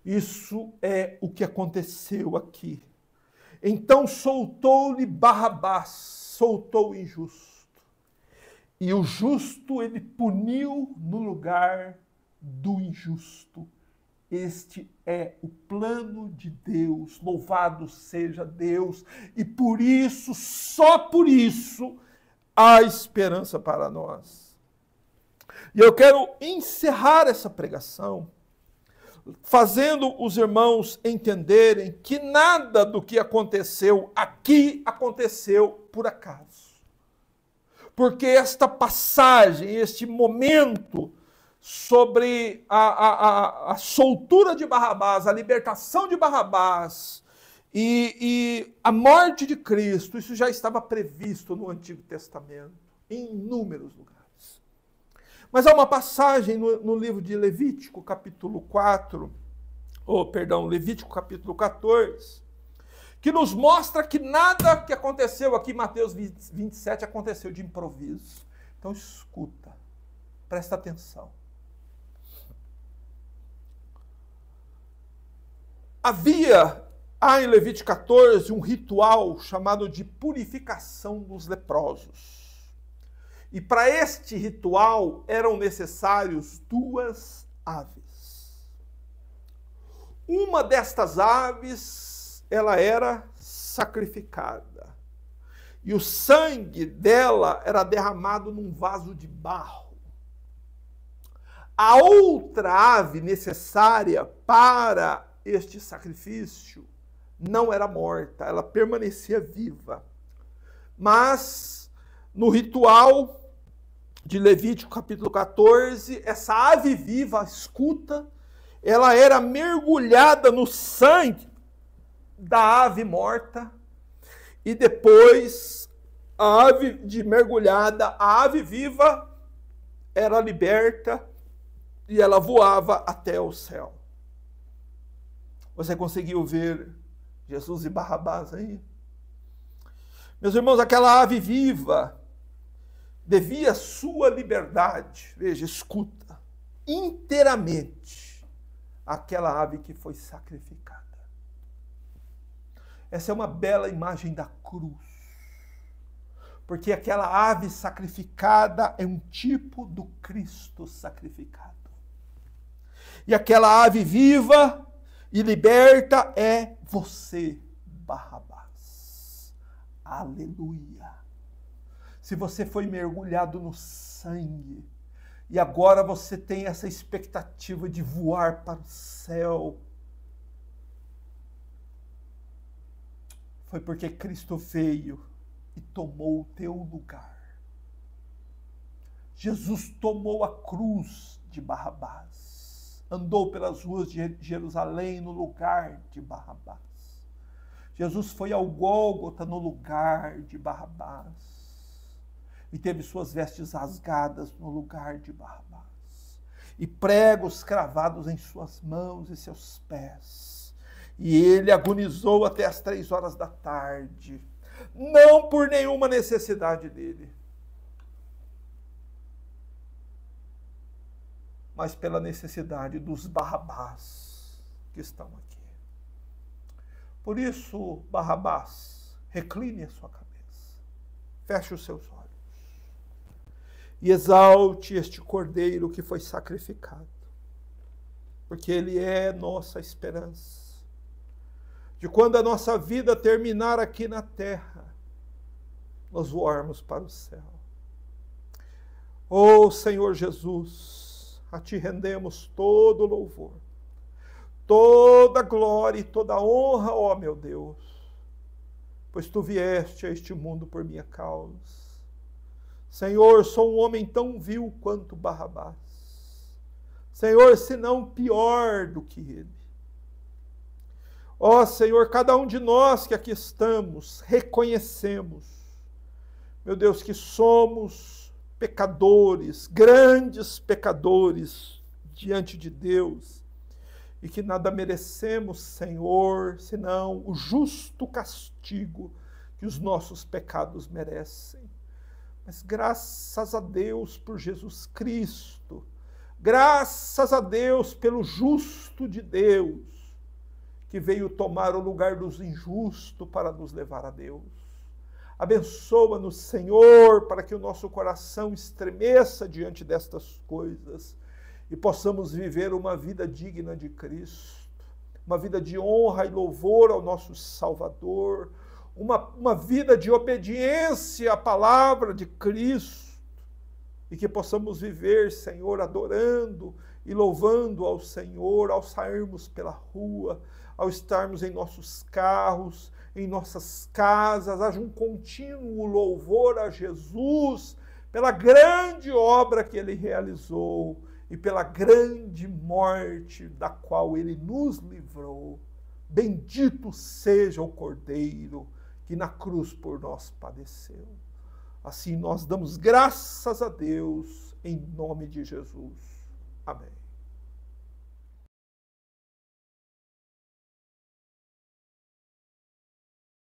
Isso é o que aconteceu aqui. Então soltou-lhe Barrabás, soltou o injusto. E o justo ele puniu no lugar do injusto. Este é o plano de Deus. Louvado seja Deus. E por isso, só por isso, há esperança para nós. E eu quero encerrar essa pregação fazendo os irmãos entenderem que nada do que aconteceu aqui aconteceu por acaso. Porque esta passagem, este momento sobre a soltura de Barrabás, a libertação de Barrabás e a morte de Cristo, isso já estava previsto no Antigo Testamento, em inúmeros lugares. Mas há uma passagem no livro de Levítico, capítulo 4, Levítico capítulo 14, que nos mostra que nada que aconteceu aqui em Mateus 27 aconteceu de improviso. Então escuta, presta atenção. Há em Levítico 14 um ritual chamado de purificação dos leprosos. E para este ritual eram necessários 2 aves. Uma destas aves, ela era sacrificada. E o sangue dela era derramado num vaso de barro. A outra ave necessária para este sacrifício não era morta, ela permanecia viva. Mas no ritual de Levítico capítulo 14, essa ave viva, escuta, ela era mergulhada no sangue da ave morta e depois a ave de mergulhada, a ave viva, era liberta e ela voava até o céu. Você conseguiu ver Jesus e Barrabás aí? Meus irmãos, aquela ave viva devia sua liberdade, veja, escuta, inteiramente àquela ave que foi sacrificada. Essa é uma bela imagem da cruz, porque aquela ave sacrificada é um tipo do Cristo sacrificado. E aquela ave viva e liberta é você, Barrabás. Aleluia! Se você foi mergulhado no sangue e agora você tem essa expectativa de voar para o céu, foi porque Cristo veio e tomou o teu lugar. Jesus tomou a cruz de Barrabás, andou pelas ruas de Jerusalém no lugar de Barrabás. Jesus foi ao Gólgota no lugar de Barrabás e teve suas vestes rasgadas no lugar de Barrabás e pregos cravados em suas mãos e seus pés. E ele agonizou até as 3 horas da tarde, não por nenhuma necessidade dele, mas pela necessidade dos Barrabás que estão aqui. Por isso, Barrabás, recline a sua cabeça, feche os seus olhos e exalte este cordeiro que foi sacrificado, porque ele é nossa esperança de quando a nossa vida terminar aqui na terra, nós voarmos para o céu. Oh Senhor Jesus, a Ti rendemos todo louvor, toda glória e toda honra, ó meu Deus, pois Tu vieste a este mundo por minha causa. Senhor, sou um homem tão vil quanto Barrabás. Senhor, se não pior do que ele. Ó Senhor, cada um de nós que aqui estamos, reconhecemos, meu Deus, que somos pecadores, grandes pecadores diante de Deus, e que nada merecemos, Senhor, senão o justo castigo que os nossos pecados merecem. Mas graças a Deus por Jesus Cristo, graças a Deus pelo justo de Deus, que veio tomar o lugar dos injustos para nos levar a Deus. Abençoa-nos, Senhor, para que o nosso coração estremeça diante destas coisas e possamos viver uma vida digna de Cristo, uma vida de honra e louvor ao nosso Salvador, uma vida de obediência à palavra de Cristo, e que possamos viver, Senhor, adorando e louvando ao Senhor ao sairmos pela rua, ao estarmos em nossos carros, em nossas casas, haja um contínuo louvor a Jesus pela grande obra que Ele realizou e pela grande morte da qual Ele nos livrou. Bendito seja o Cordeiro que na cruz por nós padeceu. Assim nós damos graças a Deus em nome de Jesus. Amém.